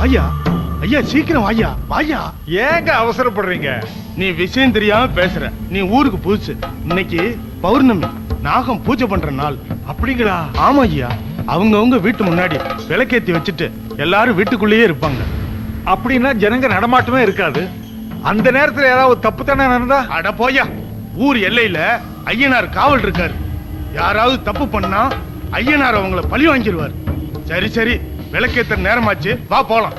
வாயா ஐயா, சீக்கிரம் வாயா வாயா. ஏங்க அவசரப்படுறீங்க? நீ விஷயம் தெரியாம பேசுற. நீ ஊருக்கு புதுசு. இன்னைக்கு பௌர்ணமி, நாகம் பூஜை பண்ற நாள். அப்படிங்களா? ஆமா ஐயா. அவங்கவுங்க வீட்டு முன்னாடி விளக்கேத்தி வச்சுட்டு எல்லாரும் வீட்டுக்குள்ளேயே இருப்பாங்க. அப்படின்னா ஜனங்க நடமாட்டமே இருக்காது. அந்த நேரத்துல ஏதாவது தப்பு தானே நடந்தா? அட போயா, ஊர் எல்லையில ஐயனார் காவல் இருக்காரு. யாராவது தப்பு பண்ணா ஐயனார் அவங்கள பழி வாங்கிடுவார். சரி சரி, விளக்கேத்த நேரமாச்சு, வா போலாம்.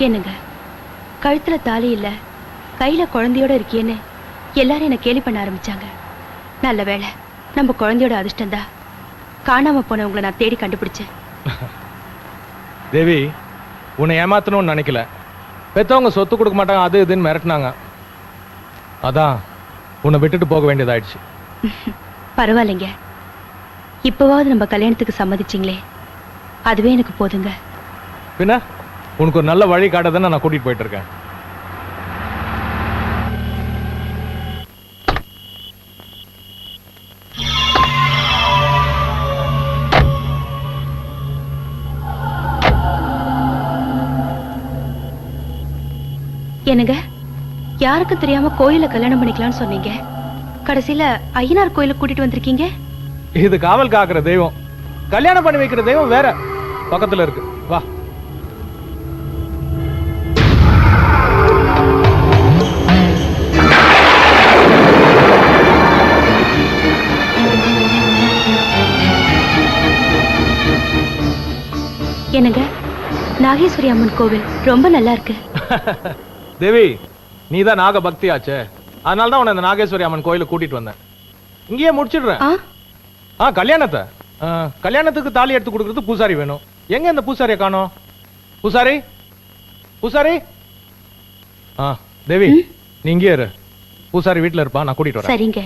என்னங்க, கழுத்துல தாலி இல்ல, கையில குழந்தையோட இருக்கியேன்னு எல்லாரும் என்ன கேலி பண்ண ஆரம்பிச்சாங்க. நல்ல வேளை, நம்ம குழந்தையோட அதிர்ஷ்டம் தான். காணாம போனவங்களை நான் தேடி கண்டுபிடிச்சேன். தேவி, உன்னை ஏமாத்தணும்னு நினைக்கல. பெத்தவங்க சொத்து கொடுக்க மாட்டாங்க அது இதுன்னு மிரட்டினாங்க. அதான் உன்னை விட்டுட்டு போக வேண்டியதாயிடுச்சு. பரவாயில்லைங்க, இப்பவாவது நம்ம கல்யாணத்துக்கு சம்மதிச்சிங்களே, அதுவே எனக்கு போதுங்க. பின்ன உனக்கு ஒரு நல்ல வழி காட்டதானே நான் கூட்டிட்டு போயிட்டு இருக்கேன். என்னங்க, யாருக்கும் தெரியாம கோயில கல்யாணம் பண்ணிக்கலாம்னு சொன்னீங்க, கடைசியில ஐயனார் கோயிலுக்கு கூட்டிட்டு வந்திருக்கீங்க. இது காவல் காக்குற தெய்வம், கல்யாணம் பண்ணி வைக்கிற தெய்வம் வேற பக்கத்துல இருக்கு. வா. என்னங்க, நாகேஸ்வரி அம்மன் கோவில் ரொம்ப நல்லா இருக்கு. தேவி, நீதான் நாக பக்தி ஆச்சே, அதனால தான் உன்னை இந்த நாகேஸ்வரி அம்மன் கோயிலுக்கு கூட்டிட்டு வந்தேன். இங்கேயே முடிச்சிடுறேன். கல்யாணத்தை கல்யாணத்துக்கு தாலி எடுத்து கொடுக்கறது பூசாரி வேணும். எங்க இந்த பூசாரியை காணோம்? பூசாரி, பூசாரி. தேவி, நீ இங்கே இரு. பூசாரி வீட்டுல இருப்பா, நான் கூட்டிட்டு வரேன். சரிங்க.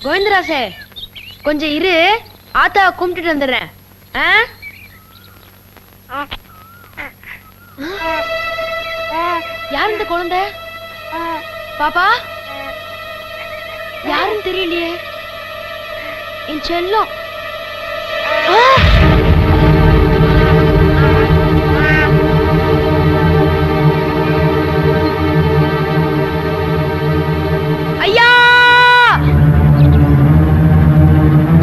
கோவிந்தராசே கொஞ்சம் இரு, ஆத்தா கும்பிட்டுட்டு வந்துடுறேன். யார் இந்த குழந்தை? பாப்பா யாருன்னு தெரியலையே. என் செல்லம். ஐயா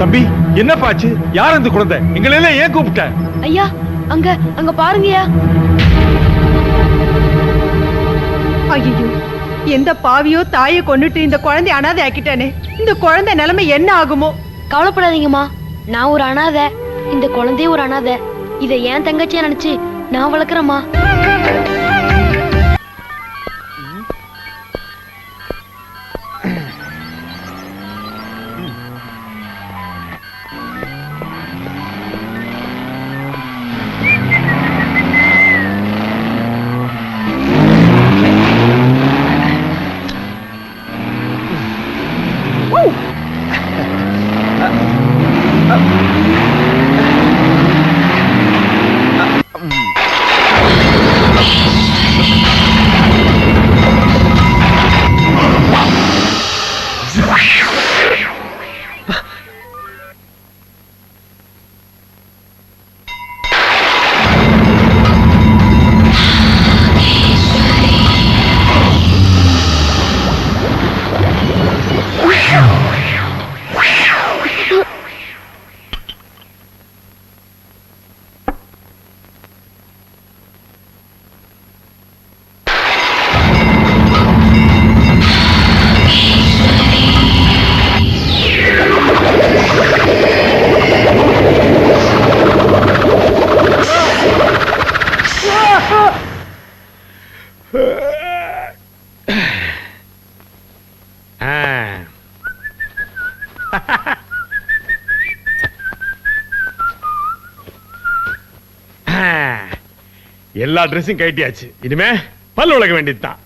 தம்பி என்னப்பாச்சு? யார் அந்த குழந்தை? எங்களை எல்லாம் ஏன் கூப்பிட்ட? ஐயா அங்க அங்க பாருங்கய்யா. ஐயோ, எந்த பாவியோ தாயை கொன்னுட்டு இந்த குழந்தை அனாதை ஆக்கிட்டானே. இந்த குழந்தை நிலைமை என்ன ஆகுமோ? கவலைப்படாதீங்கம்மா, நான் ஒரு அனாதை, இந்த குழந்தைய ஒரு அனாதை. இதை ஏன் தங்கச்சியா நினைச்சு நான் வளர்க்குறேம்மா. எல்லா ட்ரெஸ்ஸும் கட்டியாச்சு. இனிமே பல் உலக வேண்டியதுதான்.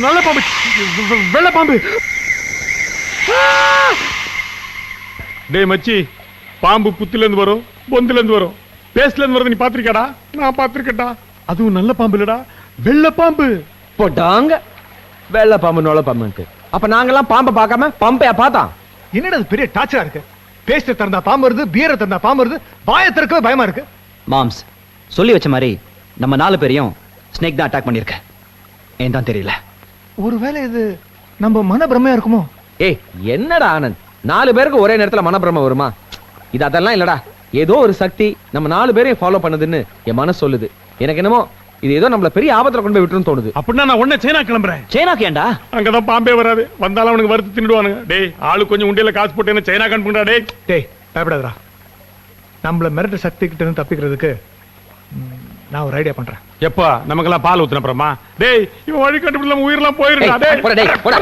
நல்ல பாம்பு, வெள்ள பாம்பு. டேய் மச்சி, பாம்பு புத்துல இருந்து வரும், பொந்துல இருந்து வரும், பேஸ்ல இருந்து வரது நீ பாத்திருக்கடா? நான் பாத்திருக்கேன்டா. அதுவும் நல்ல பாம்பு இல்லடா, வெள்ள பாம்பு. போட்டாங்க வெள்ள பாம்பு நொல்ல பாம்புன்ட்டு. அப்ப நாங்கெல்லாம் பாம்பை பார்க்காம பம்பையா பார்த்தோம். என்னடா அது பெரிய டார்ச்சரா இருக்கு? பேஸ்ட் திறந்தா பாம்பு வருது, பியரை திறந்தா பாம்பு வருது, வாயை திறக்கவே பயமா இருக்கு. மாம்ஸ் சொல்லி வச்ச மாதிரி நம்ம 4 பேரையும் ஸ்னேக் தான் அட்டாக் பண்ணிருக்க. ஏன் தான் தெரியல. ஒருவேளை இது நம்ம மனப்பிரமையா இருக்குமோ? ஏய் என்னடா ஆனந்த், 4 பேருக்கு ஒரே நேரத்துல மனப்பிரம வருமா? இது அதெல்லாம் இல்லடா, ஏதோ ஒரு சக்தி நம்ம 4 பேரையும் ஃபாலோ பண்ணுதுன்னு என் மனசு சொல்லுது. எனக்கு என்னமோ இது ஏதோ நம்மள பெரிய ஆபத்துல கொண்டு போய் விட்டுன்னு தோணுது. அப்படின்னா நான் உடனே சைனா கிளம்புறேன். சைனாக்கு ஏன்டா? அங்கதான் பாம்பே வராது, வந்தாலும் அவனுக்கு வறுத்து தின்னுடுவானுங்க. டேய் ஆளு கொஞ்சம் உண்டியல காசு போட்டு என்ன சைனா கண்டுடா. டேய் டேய் பயப்படாதடா. நம்மள மிரட்ட சக்தி கிட்ட இருந்து தப்பிக்கிறதுக்கு நான் ஒரு ஐடியா பண்றேன். எப்பா நமக்கெல்லாம் பால் ஊத்துன அப்புறமா? டேய் இவன் வழி கண்டுபிடிச்ச உயிரெல்லாம் போயிருடா. டேய் போடா டேய் போடா.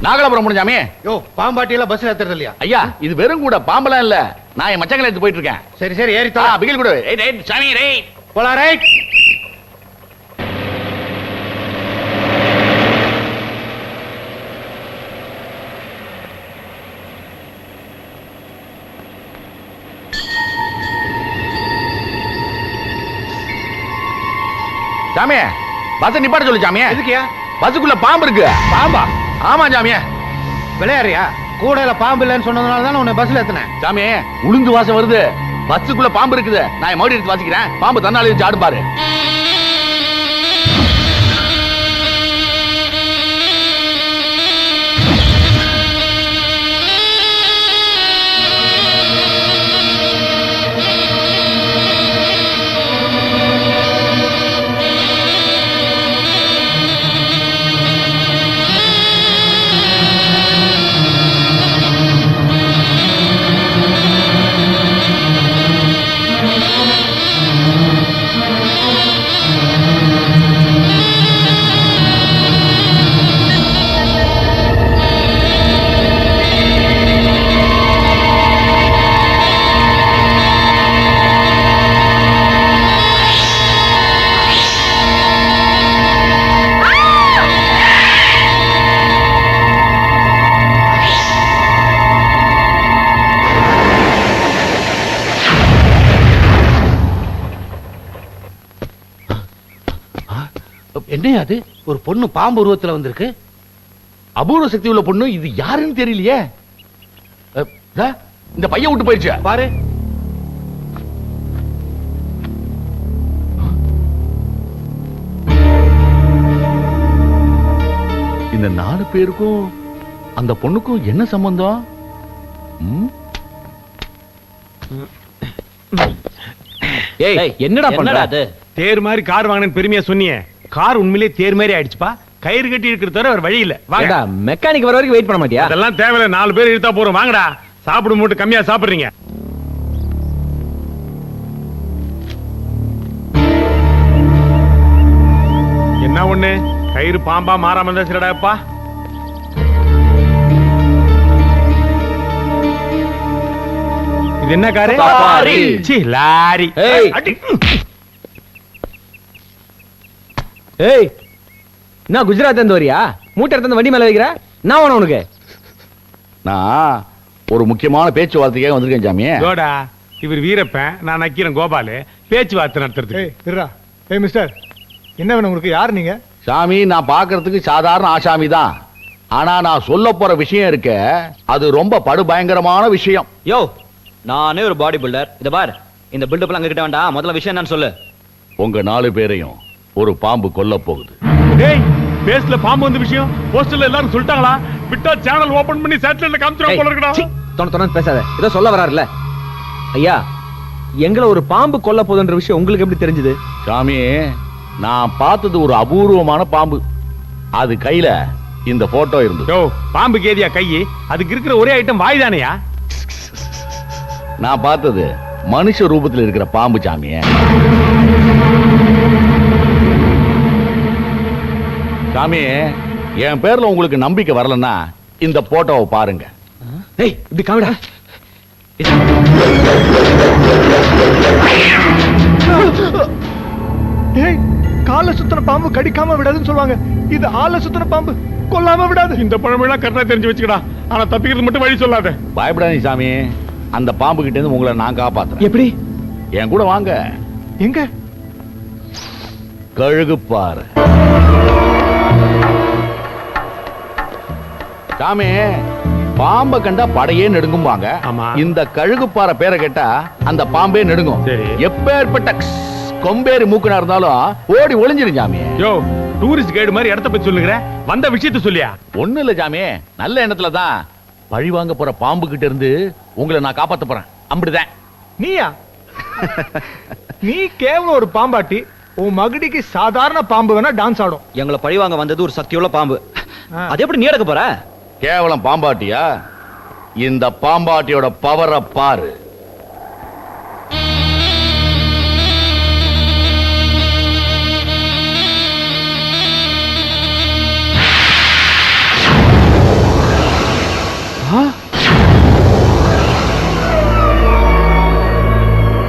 நாகலாபுரம் முடிஞ்சாமே. யோ பாம்பாட்டி எல்லாம் பஸ்ல ஏத்துறது இல்லையா? ஐயா இது வெறும் கூட பாம்பெல்லாம் இல்ல, நான் என் மச்சங்களை எடுத்து போயிட்டு இருக்கேன். சரி சரி ஏறி தா. பிகில் கூட ரைட் சாமி ரைட் போலாம். ரைட். சாமி பஸ் நிப்பாட்ட சொல்லு சாமி. எதுக்கியா? பஸ்ஸுக்குள்ள பாம்பு இருக்கு. பாம்பா? ஆமா சாமி. விளையாடுறியா? கூடையில பாம்பு இல்லைன்னு சொன்னதுனால தான் உன்னை பஸ்ல ஏத்துனேன். சாமி உளுந்து வாசம் வருது, பஸ்ஸுக்குள்ள பாம்பு இருக்குது. நான் மறுபடியும் எடுத்து வாசிக்கிறேன். பாம்பு தன்னாலே சாடு பாரு. என்னையா அது ஒரு பொண்ணு பாம்பு உருவத்துல வந்திருக்கு? அபூர்வ சக்தி உள்ள பொண்ணு இது யாருன்னு தெரியலையே. டா, இந்த பையன் விட்டு போயிடுச்சு பாரு. இந்த 4 பேருக்கும் அந்த பொண்ணுக்கும் என்ன சம்பந்தம்? ம்? ஏய் என்னடா பண்ற? அது தேர் மாதிரி கார் வாங்கினேன்னு பெருமையா சொன்னியே, கார் உண்மையிலேயே தேர் மாதிரி ஆயிடுச்சுப்பா. கயிறு கட்டி இருக்கிறது தவிர வேற வழி இல்ல. வாங்க. மெக்கானிக் வர வரைக்கும் வெயிட் பண்ண மாட்டியா? அதெல்லாம் தேவையில்ல, 4 பேர் இழுத்தா போறோம். வாங்கடா. சாப்பிடும் மூட்டு கம்மியா சாப்பிடுறீங்க. என்ன ஒண்ணு கயிறு பாம்பா மாறாம இருந்தா சரிடாப்பா. இது என்ன காரு? சஃபாரி. சீ, லாரி. ஏய். அடி. ஏய் நான் குஜராத் இருந்து வரியா? மூட்டை எடுத்து வண்டி மேல வைக்கிற? நான் வேணும் உனக்கு. நான் ஒரு முக்கியமான பேச்சுவார்த்தைக்காக வந்திருக்கேன் சாமி. கோடா, இவர் வீரப்பன், நான் நக்கீரன் கோபாலு. பேச்சுவார்த்தை நடத்துறதுக்கு. ஏய் இருடா. ஏய் மிஸ்டர், என்ன வேணும் உங்களுக்கு? யார் நீங்க? சாமி, நான் பார்க்கிறதுக்கு சாதாரண ஆசாமி தான். ஆனா நான் சொல்ல போற விஷயம் இருக்க, அது ரொம்ப படுபயங்கரமான விஷயம். யோ, நானே ஒரு பாடி பில்டர். இத பார், இந்த பில்டப் எல்லாம் கிட்ட வேண்டாம். முதல்ல விஷயம் என்னன்னு சொல்லு. உங்க 4 பேரையும் ஒரு பாம்பு கொல்ல போகுது. டேய், பேஸ்ல பாம்பு வந்த விஷயம் போஸ்டர்ல எல்லாரும் சொல்லிட்டாங்களா? விட்டா சேனல் ஓபன் பண்ணி சேட்டலைட்ல காமிச்சிரும் போல இருக்குடா. தொண பேசாத. ஏதோ சொல்ல வராருல. ஐயா, எங்களை ஒரு பாம்பு கொல்ல போகுதுன்ற விஷயம் உங்களுக்கு எப்படி தெரிஞ்சது? சாமி, நான் பார்த்தது ஒரு அபூர்வமான பாம்பு. அது கையில இந்த போட்டோ இருந்தது. யோ, பாம்பு கேதியா கை? அதுக்கு இருக்கிற ஒரே ஐட்டம் வாய் தானையா? நான் பார்த்தது மனுஷ ரூபத்தில் இருக்கிற பாம்பு சாமி. சாமி, என் பேர்ல உங்களுக்கு நம்பிக்கை வரலன்னா இந்த போட்டோவை பாருங்க. ஏய் இப்படி காமிடா. ஏய், கால சுத்தன பாம்பு கடிக்காம விடாதுன்னு சொல்லுவாங்க. இது ஆள சுத்தன பாம்பு கொல்லாம விடாது. இந்த பழமெல்லாம் கரெக்டா தெரிஞ்சு வச்சுக்கடா. ஆனா தப்பிக்கிறது மட்டும் வழி சொல்லாத. பயப்படாதீங்க சாமி, அந்த பாம்பு கிட்ட இருந்து உங்களை நான் காப்பாத்துறேன். எப்படி? என் கூட வாங்க. எங்க? கழுகு பாரு. சாமி, பாம்பை கண்டா படையே நடுங்கும்பாங்க. ஆமா. இந்த கழுகுப்பாறை பேரை கேட்டா அந்த பாம்பே நடுங்கும். சரி. எப்பேற்பட்ட கொம்பேறி மூக்கனா இருந்தாலும் ஓடி ஒளிஞ்சிரும் சாமி. யோ, டூரிஸ்ட் கைடு மாதிரி இடத்த பத்தி சொல்லுங்க. வந்த விஷயத்த சொல்லியா? ஒண்ணு இல்ல சாமி, நல்ல எண்ணத்துல தான் பழி வாங்க போற பாம்பு கிட்ட இருந்து உங்களை நான் காப்பாத்த போறேன். அப்படிதான். நீயா? நீ கேவலம் ஒரு பாம்பாட்டி. உன் மகுடிக்கு சாதாரண பாம்பு வேணா டான்ஸ் ஆடும். எங்களை பழிவாங்க வந்தது ஒரு சக்தியுள்ள பாம்பு. அது எப்படி நீ எடுக்க போற? கேவலம் பாம்பாட்டியா? இந்த பாம்பாட்டியோட பவரை பாரு.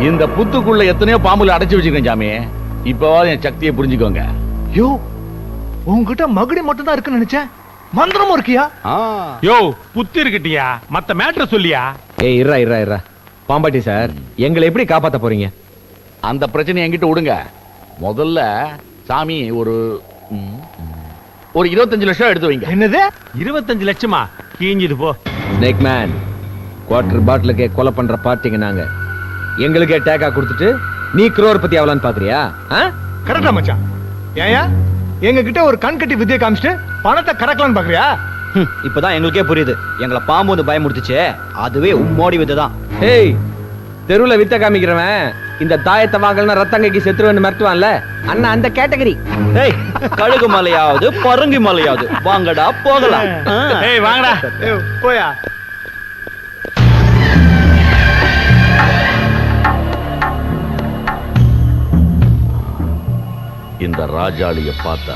இந்த புத்துக்குள்ள எத்தனையோ பாம்புல அடைச்சு வச்சிருக்கேன் சாமி. இப்பவாது என் சக்தியை புரிஞ்சுக்கோங்க. யோ, உன்கிட்ட மகுடி மட்டும் தான் இருக்குன்னு நினைச்சேன். மந்திரமும் இருக்கியா? யோ, புத்தி இருக்கட்டியா? மத்த மேட்டர் சொல்லியா? ஏய் இருடா. பாம்பாட்டி சார், எங்களை எப்படி காப்பாத்த போறீங்க? அந்த பிரச்சனை என்கிட்ட விடுங்க. முதல்ல சாமி ஒரு 25 லட்சம் எடுத்து வைங்க. என்னது? 25 லட்சமா? கீஞ்சிது போ. ஸ்னேக் மேன், குவார்டர் பாட்டிலுக்கே கொலை பண்ற பார்ட்டிங்க நாங்க. எங்களுக்கே டேக்கா கொடுத்துட்டு நீ crore ஆகலான்னு பாக்குறியா? கரெக்டா மச்சான்? ஏயா எங்க கிட்ட ஒரு கண் கட்டி வித்தியை காமிச்சிட்டு பணத்தை கறக்கலான்னு பாக்குறியா? இப்பதான் எங்களுக்கே புரியுது. எங்களை பாம்பு வந்து பயமுறுத்துச்சே, அதுவே உம்மோடி வித்துதான். ஏய், தெருவுல வித்த காமிக்கிறவன் இந்த தாயத்தை வாங்கலன்னா ரத்தங்கைக்கு செத்துருவேன்னு மிரட்டுவான்ல, அண்ணா அந்த கேட்டகரி. ஏய், கழுகு மலையாவது பருங்கி மலையாவது, வாங்கடா போகலாம். ஏய் வாங்கடா. ஏய் போயா. இந்த ராஜாளிய பார்த்தா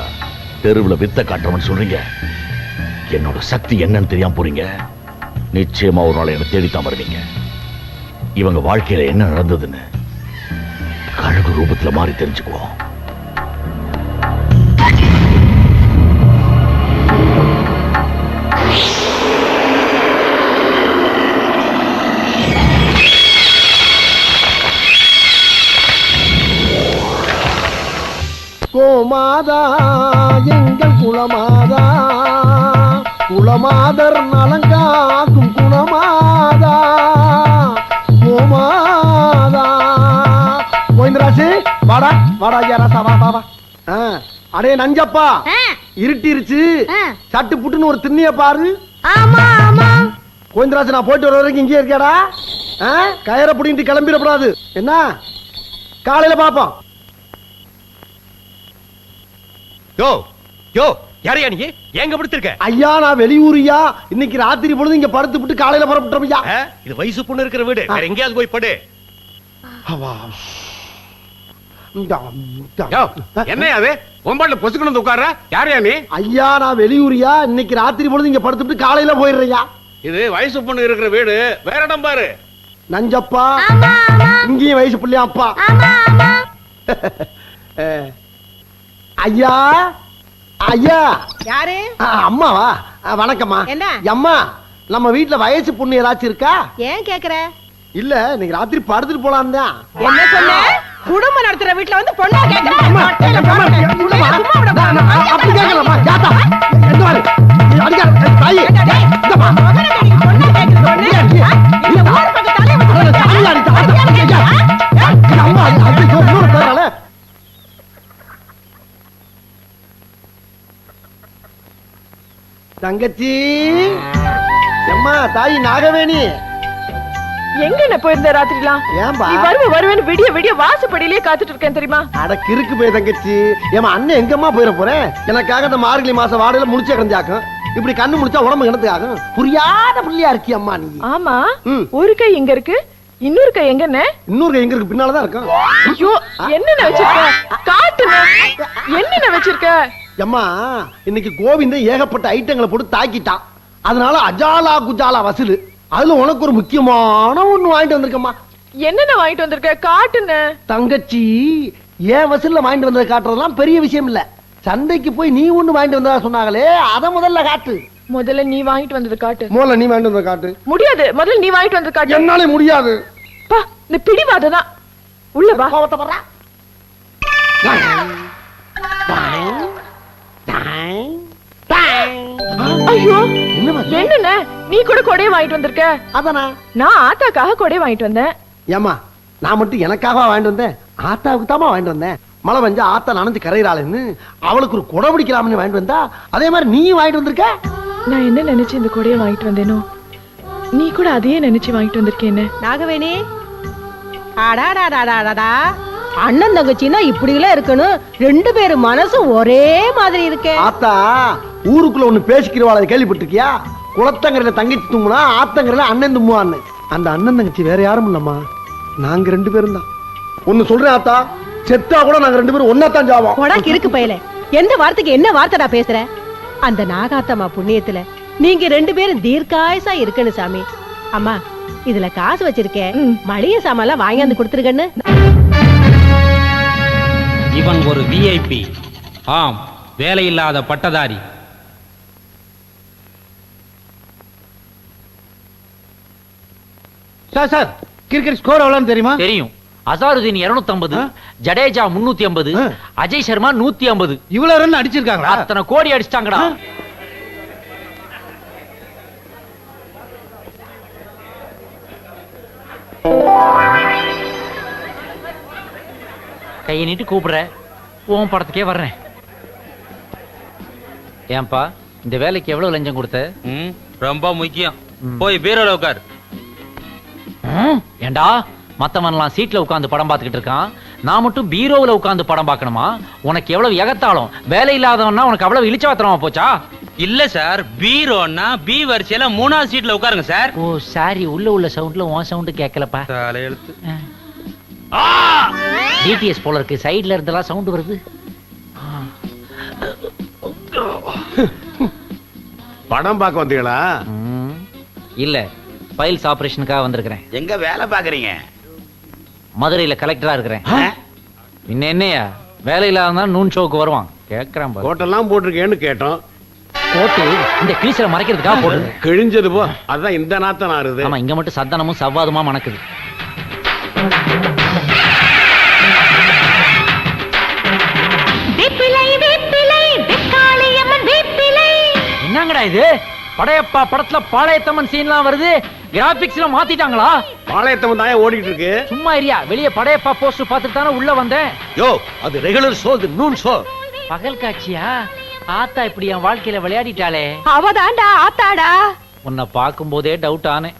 தெருவுல வித்த காட்டுறவன் சொல்றீங்க. என்னோட சக்தி என்னன்னு தெரியாம போறீங்க. நிச்சயமா ஒரு நாள் என்ன தேடித்தான் வருவீங்க. இவங்க வாழ்க்கையில என்ன நடந்ததுன்னு கழுகு ரூபத்துல மாறி தெரிஞ்சுக்குவோம். குலமாதா எங்கள் குலமாதா குலமாதர் நலங்காக்கும் குலமாதா கோமாதா கோவிந்தராசு வாடா வாடா ஐயா ராசா வா வா வா அடே நஞ்சப்பா இருட்டிருச்சு சட்டு புட்டுன்னு ஒரு திண்ணிய பாரு ஆமா ஆமா கோவிந்தராசு நான் போயிட்டு வர வரைக்கும் இங்கே இருக்கியாடா கயிறை பிடிங்கிட்டு கிளம்பிடக்கூடாது என்ன காலையில பாப்போம் யோ யோ யாரையா நீ எங்க படுத்திருக்க? ஐயா நான் வெளியூரியா இன்னைக்கு ராத்திரி பொழுது இங்க படுத்து விட்டு காலையில புறப்பட்டோம் ஐயா. இது வயசு பொண்ணு இருக்கிற வீடு, வேற எங்கயாவது போய் படு. என்ன அது ஒம்பாட்ல பொசுக்கணும் உட்கார்ற? யாரையா நீ? ஐயா நான் வெளியூரியா இன்னைக்கு ராத்திரி பொழுது இங்க படுத்து விட்டு காலையில போயிடுறியா. இது வயசு பொண்ணு இருக்கிற வீடு, வேற இடம் பாரு. நஞ்சப்பா இங்கேயும் வயசு பிள்ளையா அப்பா. ஐயா ஐயா யாரு? அம்மாவா? வணக்கம்மா. என்ன அம்மா நம்ம வீட்டுல வயசு பொண்ணு ஏதாச்சும் இருக்கா? ஏன் கேக்குற? இல்ல இன்னைக்கு ராத்திரி படுத்துட்டு போலாம் தான். என்ன சொன்ன? குடும்பம் நடத்துற வீட்டுல வந்து பொண்ணா கேக்குற? அப்படி கேட்கலாமா? யாத்தா எந்த மாதிரி அடிக்காத தாயி இந்தமா பொண்ணா கேக்குற பொண்ணு இந்த ஊர் பக்கத்தாலே வந்து அம்மா அது இன்னொரு தரல. தங்கச்சி அம்மா தாயி நாகவேணி எங்க என்ன போயிருந்த ராத்திரிலாம்? ஏன்பா நீ வருவேன்னு விடிய விடிய வாசப்படியிலேயே காத்துட்டு இருக்கேன் தெரியுமா? அட கிறுக்கு போய் தங்கச்சி ஏமா அண்ணன் எங்கம்மா போயிட போறேன்? எனக்காக இந்த மார்கழி மாசம் வாடையில முடிச்சே கிடந்தாக்கும். இப்படி கண்ணு முடிச்சா உடம்பு கிணத்துக்காகும். புரியாத புள்ளியா இருக்கி அம்மா நீ. ஆமா ஒரு கை எங்க இருக்கு, இன்னொரு கை எங்க? என்ன இன்னொரு கை எங்க இருக்கு? பின்னாலதான் இருக்கும். ஐயோ என்னென்ன வச்சிருக்க? காட்டுங்க என்னென்ன வச்சிருக்க? அம்மா இன்னைக்கு கோவிந்தன் ஏகப்பட்ட ஐட்டங்களை போட்டு தாக்கிட்டான். அதனால அஜாலா குஜாலா வசூல். அதுல உனக்கு ஒரு முக்கியமான ஒண்ணு வாங்கிட்டு வந்திருக்கம்மா. என்னென்ன வாங்கிட்டு வந்திருக்க? காட்டுங்க. தங்கச்சி ஏன் வசூல்ல வாங்கிட்டு வந்ததை காட்டுறதெல்லாம் பெரிய விஷயம் இல்ல. சந்தைக்கு போய் நீ ஒண்ணு வாங்கிட்டு வந்ததா சொன்னாங்களே அத முதல்ல காட்டு. முதல்ல நீ வாங்கிட்டு வந்தது காட்டு. முதல்ல நீ வாங்கிட்டு வந்ததை காட்டு. முடியாது, முதல்ல நீ வாங்கிட்டு வந்தது காட்டு. என்னால முடியாது. பா இந்த பிடிவாததான். உள்ள வா. கோவத்தை படுறா. ஐயோ என்னண்ணே நீ கூட கொடைய வாங்கிட்டு வந்திருக்க? அதானா நான் ஆத்தாக்காக கொடைய வாங்கிட்டு வந்தேன். ஏமா நான் மட்டும் எனக்காக வாங்கிட்டு வந்தேன்? ஆத்தாவுக்கு தாமா வாங்கிட்டு வந்தேன். மழை பெஞ்சா ஆத்தா நனைஞ்சு கரையிறாளேன்னு அவளுக்கு ஒரு குடை பிடிக்கலாம்னு வாங்கிட்டு வந்தா. அதே மாதிரி நீயும் வாங்கிட்டு வந்திருக்க. நான் என்ன நினைச்சு இந்த கொடைய வாங்கிட்டு வந்தேனோ நீ கூட அதையே நினைச்சு வாங்கிட்டு வந்திருக்கேன்னு. நாகவேணி அடாடாடாடாடா அண்ணன் தங்கச்சின்னா இப்படி எல்லாம் இருக்கணும். ரெண்டு பேரும் மனசும் ஒரே மாதிரி இருக்கே. ஆத்தா ஊருக்குள்ள ஒண்ணு பேசிக்கிறவாளை கேள்விப்பட்டிருக்கியா? குளத்தங்கரையில தங்கச்சி தும்முனா ஆத்தங்கரையில அண்ணன் தும்முவான்னு. அந்த அண்ணன் தங்கச்சி வேற யாரும் இல்லம்மா, நாங்க ரெண்டு பேரும் தான். ஒண்ணு சொல்றேன் ஆத்தா, செத்தா கூட நாங்க ரெண்டு பேரும் ஒன்னாத்தான் ஜாவோம். உனக்கு இருக்கு பயல, எந்த வார்த்தைக்கு என்ன வார்த்தைடா பேசுற? அந்த நாகாத்தம்மா புண்ணியத்துல நீங்க ரெண்டு பேரும் தீர்க்காயசா இருக்கணும் சாமி. அம்மா இதுல காசு வச்சிருக்கேன், மளிகை சாமான் வாங்கியாந்து கொடுத்துருக்கன்னு. இவன் ஒரு விஐபி. ஆம், வேலையில்லாத பட்டதாரி. சார் சார் கிரிக்கெட் ஸ்கோர் எவ்வளவுன்னு தெரியுமா? தெரியும். அசாருதீன் 250, ஜடேஜா 350, அஜய் சர்மா 150. இவ்வளவு ரன் அடிச்சிருக்காங்களா? அத்தனை கோடி அடிச்சிட்டாங்கடா. கையை நீட்டு கூப்பிடுற, உன் படத்துக்கே வர்றேன். ஏன்பா இந்த வேலைக்கு எவ்வளவு லஞ்சம் கொடுத்த? ரொம்ப முக்கியம். போய் பீரோல உட்கார். ஏண்டா மத்தவன்லாம் சீட்ல உட்கார்ந்து படம் பார்த்துக்கிட்டு இருக்கான், நான் மட்டும் பீரோவில் உட்கார்ந்து படம் பார்க்கணுமா? உனக்கு எவ்வளவு எகத்தாலும். வேலை இல்லாதவன்னா உனக்கு அவ்வளவு இழிச்சவாத்திரமா போச்சா? இல்ல சார், பீரோன்னா பி வரிசையில 3வது சீட்ல உட்காருங்க சார். ஓ சாரி, உள்ள சவுண்ட்ல உன் சவுண்ட் கேட்கலப்பா. தலையெழுத்து. டிடிஎஸ் போல இருக்கு, சைடுல இருந்தெல்லாம் சவுண்ட் வருது. படம் பார்க்க வந்தீங்களா? இல்ல, ஃபைல்ஸ் ஆபரேஷனுக்காக வந்திருக்கிறேன். எங்க வேலை பாக்குறீங்க? மதுரையில கலெக்டரா இருக்கிறேன். என்னையா வேலை இல்லாத நூன் ஷோக்கு வருவான் கேட்கறான். கோட்டெல்லாம் போட்டிருக்கேன்னு கேட்டோம். கோட்டு இந்த கிழிச்சல மறைக்கிறதுக்காக போட்டு கிழிஞ்சது போ, அதான் இந்த நாத்தம் ஆறுது. ஆமா, இங்க மட்டும் சத்தனமும் சவ்வாதுமா மணக்குது. என்னங்கடா இது? படையப்பா படத்துல பாளையத்தம்மன் சீன்லாம் வருது. கிராபிக்ஸ்ல மாத்திட்டாங்களா? பாளையத்தம்மன் தான் ஓடிட்டு இருக்கு. சும்மா இரியா, வெளிய படையப்பா போஸ்டர் பார்த்துட்டு தானே உள்ள வந்தேன். யோ, அது ரெகுலர் ஷோ, இது நூன் ஷோ. பகல் காட்சியா? ஆத்தா இப்படி என் வாழ்க்கையில விளையாடிட்டாளே. அவதான்டா ஆத்தாடா. உன்னை பார்க்கும் போதே டவுட் ஆனேன்.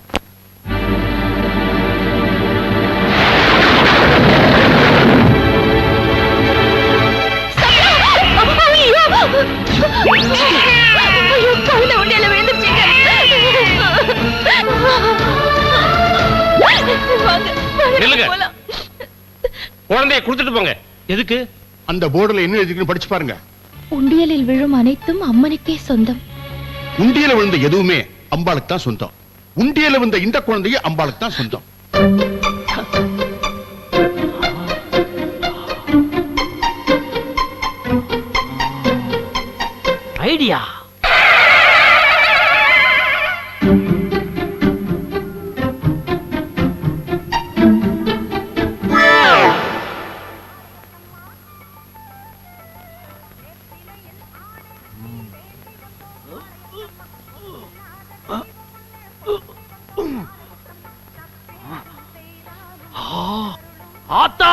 குழந்தைய கொடுத்துட்டு போங்க. எதுக்கு? அந்த போர்டுல என்ன எழுதிருக்குன்னு படிச்சு பாருங்க. உண்டியலில் விழும் அனைத்தும் அம்மனுக்கே சொந்தம். உண்டியல விழுந்த எதுவுமே அம்பாளுக்கு தான் சொந்தம். உண்டியல விழுந்த இந்த குழந்தைய அம்பாளுக்கு தான் சொந்தம். ஐடியா. ஆத்தா!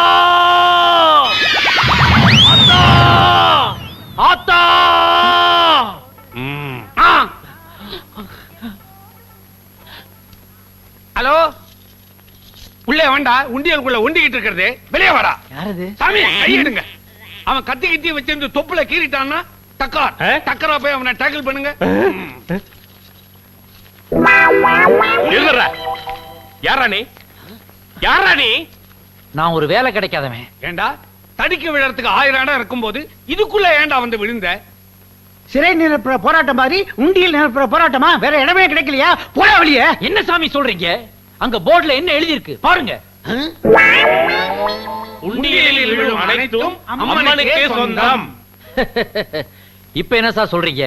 ஆத்தா! ஆத்தா! ஹலோ, உள்ளே வேண்டா. உண்டியலுக்குள்ள உண்டிக்கிட்டு இருக்கிறது. வெளியே வாடா. யாரது? சாமி, கையிடுங்க. அவன் கத்தி கத்தி வச்சிருந்து தொப்புல கீறிட்டான்னா டக்கரா போய் அவனை டேக்கிள் பண்ணுங்க. யாரா நீ? யாரா நீ? நான் ஒரு வேலை கிடைக்காதவன். ஏண்டா, தடிக்க விழறதுக்கு 1000 இடம் இருக்கும்போது இதுக்குள்ள ஏண்டா வந்து விழுந்த? சிறை நிரப்புற போராட்டம் மாதிரி உண்டியல் நிரப்புற போராட்டமா? வேற இடமே கிடைக்கலையா? போடா வெளியே. என்ன சாமி சொல்றீங்க? அங்க போர்டுல என்ன எழுதி இருக்கு பாருங்க. உண்டியலில் விழும் அனைத்தும் அம்மனுக்கே சொந்தம். இப்ப என்ன சார் சொல்றீங்க?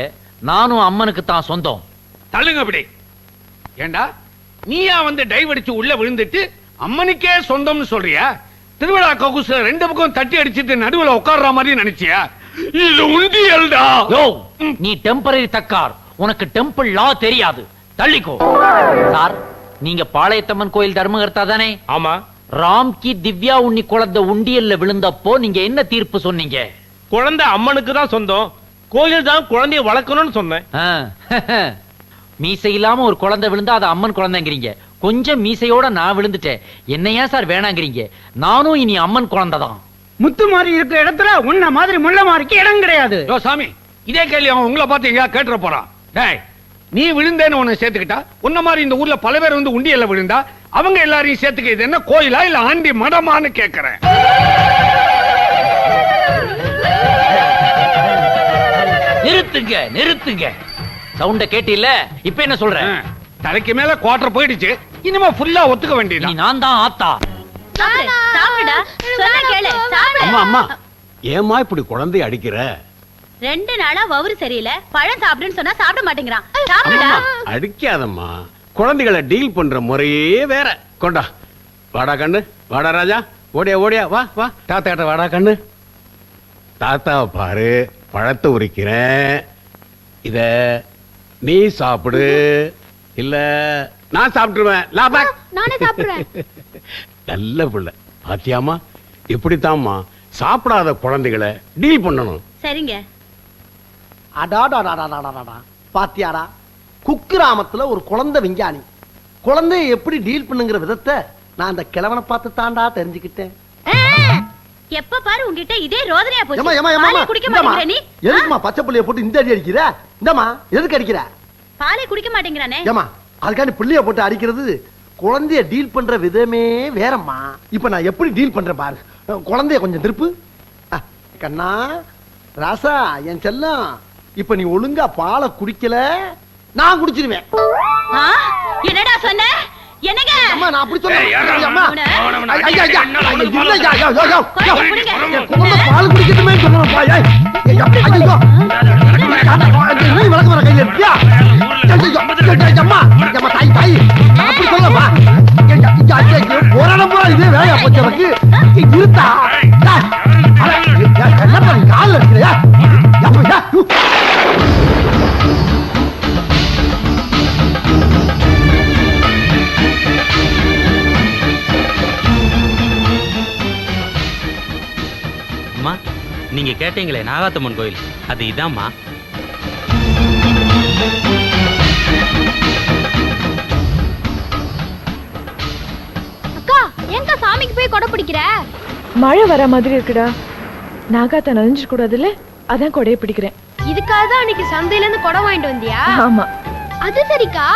நானும் அம்மனுக்கு தான் சொந்தம். தள்ளுங்க அப்படி. ஏண்டா, நீயா வந்து டைவ் அடிச்சு உள்ள விழுந்துட்டு அம்மனுக்கே சொந்தம்னு சொல்றியா? திருவிழா கவுசுல 2 பக்கம் தட்டி அடிச்சிட்டு நடுவுல உட்கார்ற மாதிரி நினைச்சியா? இது உண்டியல்டா. நீ டெம்பரரி தக்கார். உனக்கு டெம்பிள் லா தெரியாது. தள்ளிக்கோ. சார், நீங்க பாளையத்தம்மன் கோயில் தர்மகர்த்தா தானே? ஆமா. ராம் கி திவ்யா உன்னி குழந்தை உண்டியல்ல விழுந்தப்போ நீங்க என்ன தீர்ப்பு சொன்னீங்க? குழந்தை அம்மனுக்கு தான் சொந்தம், கோயில் தான் குழந்தைய வளர்க்கணும்னு சொன்னேன். மீசை இல்லாம ஒரு குழந்தை விழுந்தா அது அம்மன் குழந்தைங்கிறீங்க. கொஞ்சம் மீசையோட நான் விழுந்துட்டேன். என்ன ஏன் சார் வேணாங்கிறீங்க? நானும் இனி அம்மன் குழந்தை தான். முத்து மாதிரி இருக்கிற இடத்துல உன்ன மாதிரி முள்ள மாதிரிக்கு இடம் கிடையாது. யோ சாமி, இதே கேள்வி அவன் உங்களை பார்த்து எங்கயா கேட்டுற போறான். டேய், நீ விழுந்தேன்னு உன்னை சேர்த்துக்கிட்டா, உன்ன மாதிரி இந்த ஊர்ல பல பேர் வந்து உண்டியல்ல விழுந்தா அவங்க எல்லாரையும் சேர்த்துக்க இது என்ன கோயிலா இல்ல ஆண்டி மடமான்னு கேக்குறேன். நிறுத்துங்க, நிறுத்துங்க. சவுண்ட கேட்டில்ல? இப்ப என்ன சொல்றேன்? தலைக்கு மேல குவார்டர் போயிடுச்சு. இனிமே ஃபுல்லா ஒத்துக்க வேண்டியது. நான் தான் ஆத்தா. சாப்பிடுடா. சொன்னா கேளு. சாப்பிடு. அம்மா அம்மா, ஏம்மா இப்படி குழந்தைய அடிக்கிற? 2 நாளா வவுறு சரியில்லை. பழம் சாப்பிடுன்னு சொன்னா சாப்பிட மாட்டேங்கிறான். சாப்பிடுடா. அடிக்காதம்மா, குழந்தைகளை டீல் பண்ற முறையே வேற. கொண்டா. வாடா கண்ணு, வாடா ராஜா. ஓடியா ஓடியா, வா வா. தாத்தா வாடா கண்ணு. தாத்தாவை பாரு, பழத்தை உரிக்கிறேன். இத நீ சாப்பிடு, இல்ல நான் சாப்பிட்டுருவேன். நானே சாப்பிடுறேன். நல்ல பிள்ளை. பாத்தியாமா, இப்படித்தாம்மா சாப்பிடாத குழந்தைகளை டீல் பண்ணணும். சரிங்க. அடாடாடாடாடாடா, பாத்தியாடா, குக்கிராமத்துல ஒரு குழந்தை விஞ்ஞானி குழந்தைய எப்படி டீல் பண்ணுங்கிற விதத்தை நான் அந்த கிழவனை பார்த்து தாண்டா தெரிஞ்சுக்கிட்டேன். எப்ப பாரு உன்கிட்ட இதே ரோதனையா போச்சு. ஏமா ஏமா ஏமா, பாலை குடிக்க மாட்டேங்கற நீ? எதுக்குமா பச்சை புள்ளைய போட்டு இந்த அடி அடிக்கிற? இந்தமா எதுக்கு அடிக்கிற? பாலை குடிக்க மாட்டேங்கறானே. ஏமா, அதுக்காண்டி புள்ளைய போட்டு அடிக்கிறது குழந்தைய டீல் பண்ற விதமே வேறம்மா. இப்ப நான் எப்படி டீல் பண்றேன் பாரு. குழந்தைய கொஞ்சம் திருப்பு. கண்ணா ராசா, என் செல்லம், இப்ப நீ ஒழுங்கா பாலை குடிக்கல நான் குடிச்சிருவேன். என்னடா சொன்ன? என்னங்க? அம்மா, நான் அப்படி சொல்றேன். அம்மா, ஐயா ஐயா, இல்ல யா யா யா யா. குழந்தை பால் குடிக்கணுமே சொல்றேன்ப்பா. ஐயா ஐயோ, நீ விளக்கு வர கையில இருக்கியா? அம்மா அம்மா, தாய் தாய், அப்படி சொல்லப்பா. போராடம் இதே வேலையா போச்சு எனக்கு. இருத்தா என்ன பண்ணி காலில் இருக்கிற நீங்க கேட்டீங்களே நாகாத்தம்மன் கோயில், அது இதாம்மா. அக்கா ஏங்கா சாமிக்கு போய் கொடை பிடிக்கிற? மழை வர மாதிரி இருக்குடா, நாகாத்தா நனைஞ்சு கூடாதுல்ல, அதான் கொடையை பிடிக்கிறேன். இதுக்காக தான் அன்னைக்கு சந்தையில இருந்து கொடை வாங்கிட்டு வந்தியா? ஆமா. அது சரிக்கா,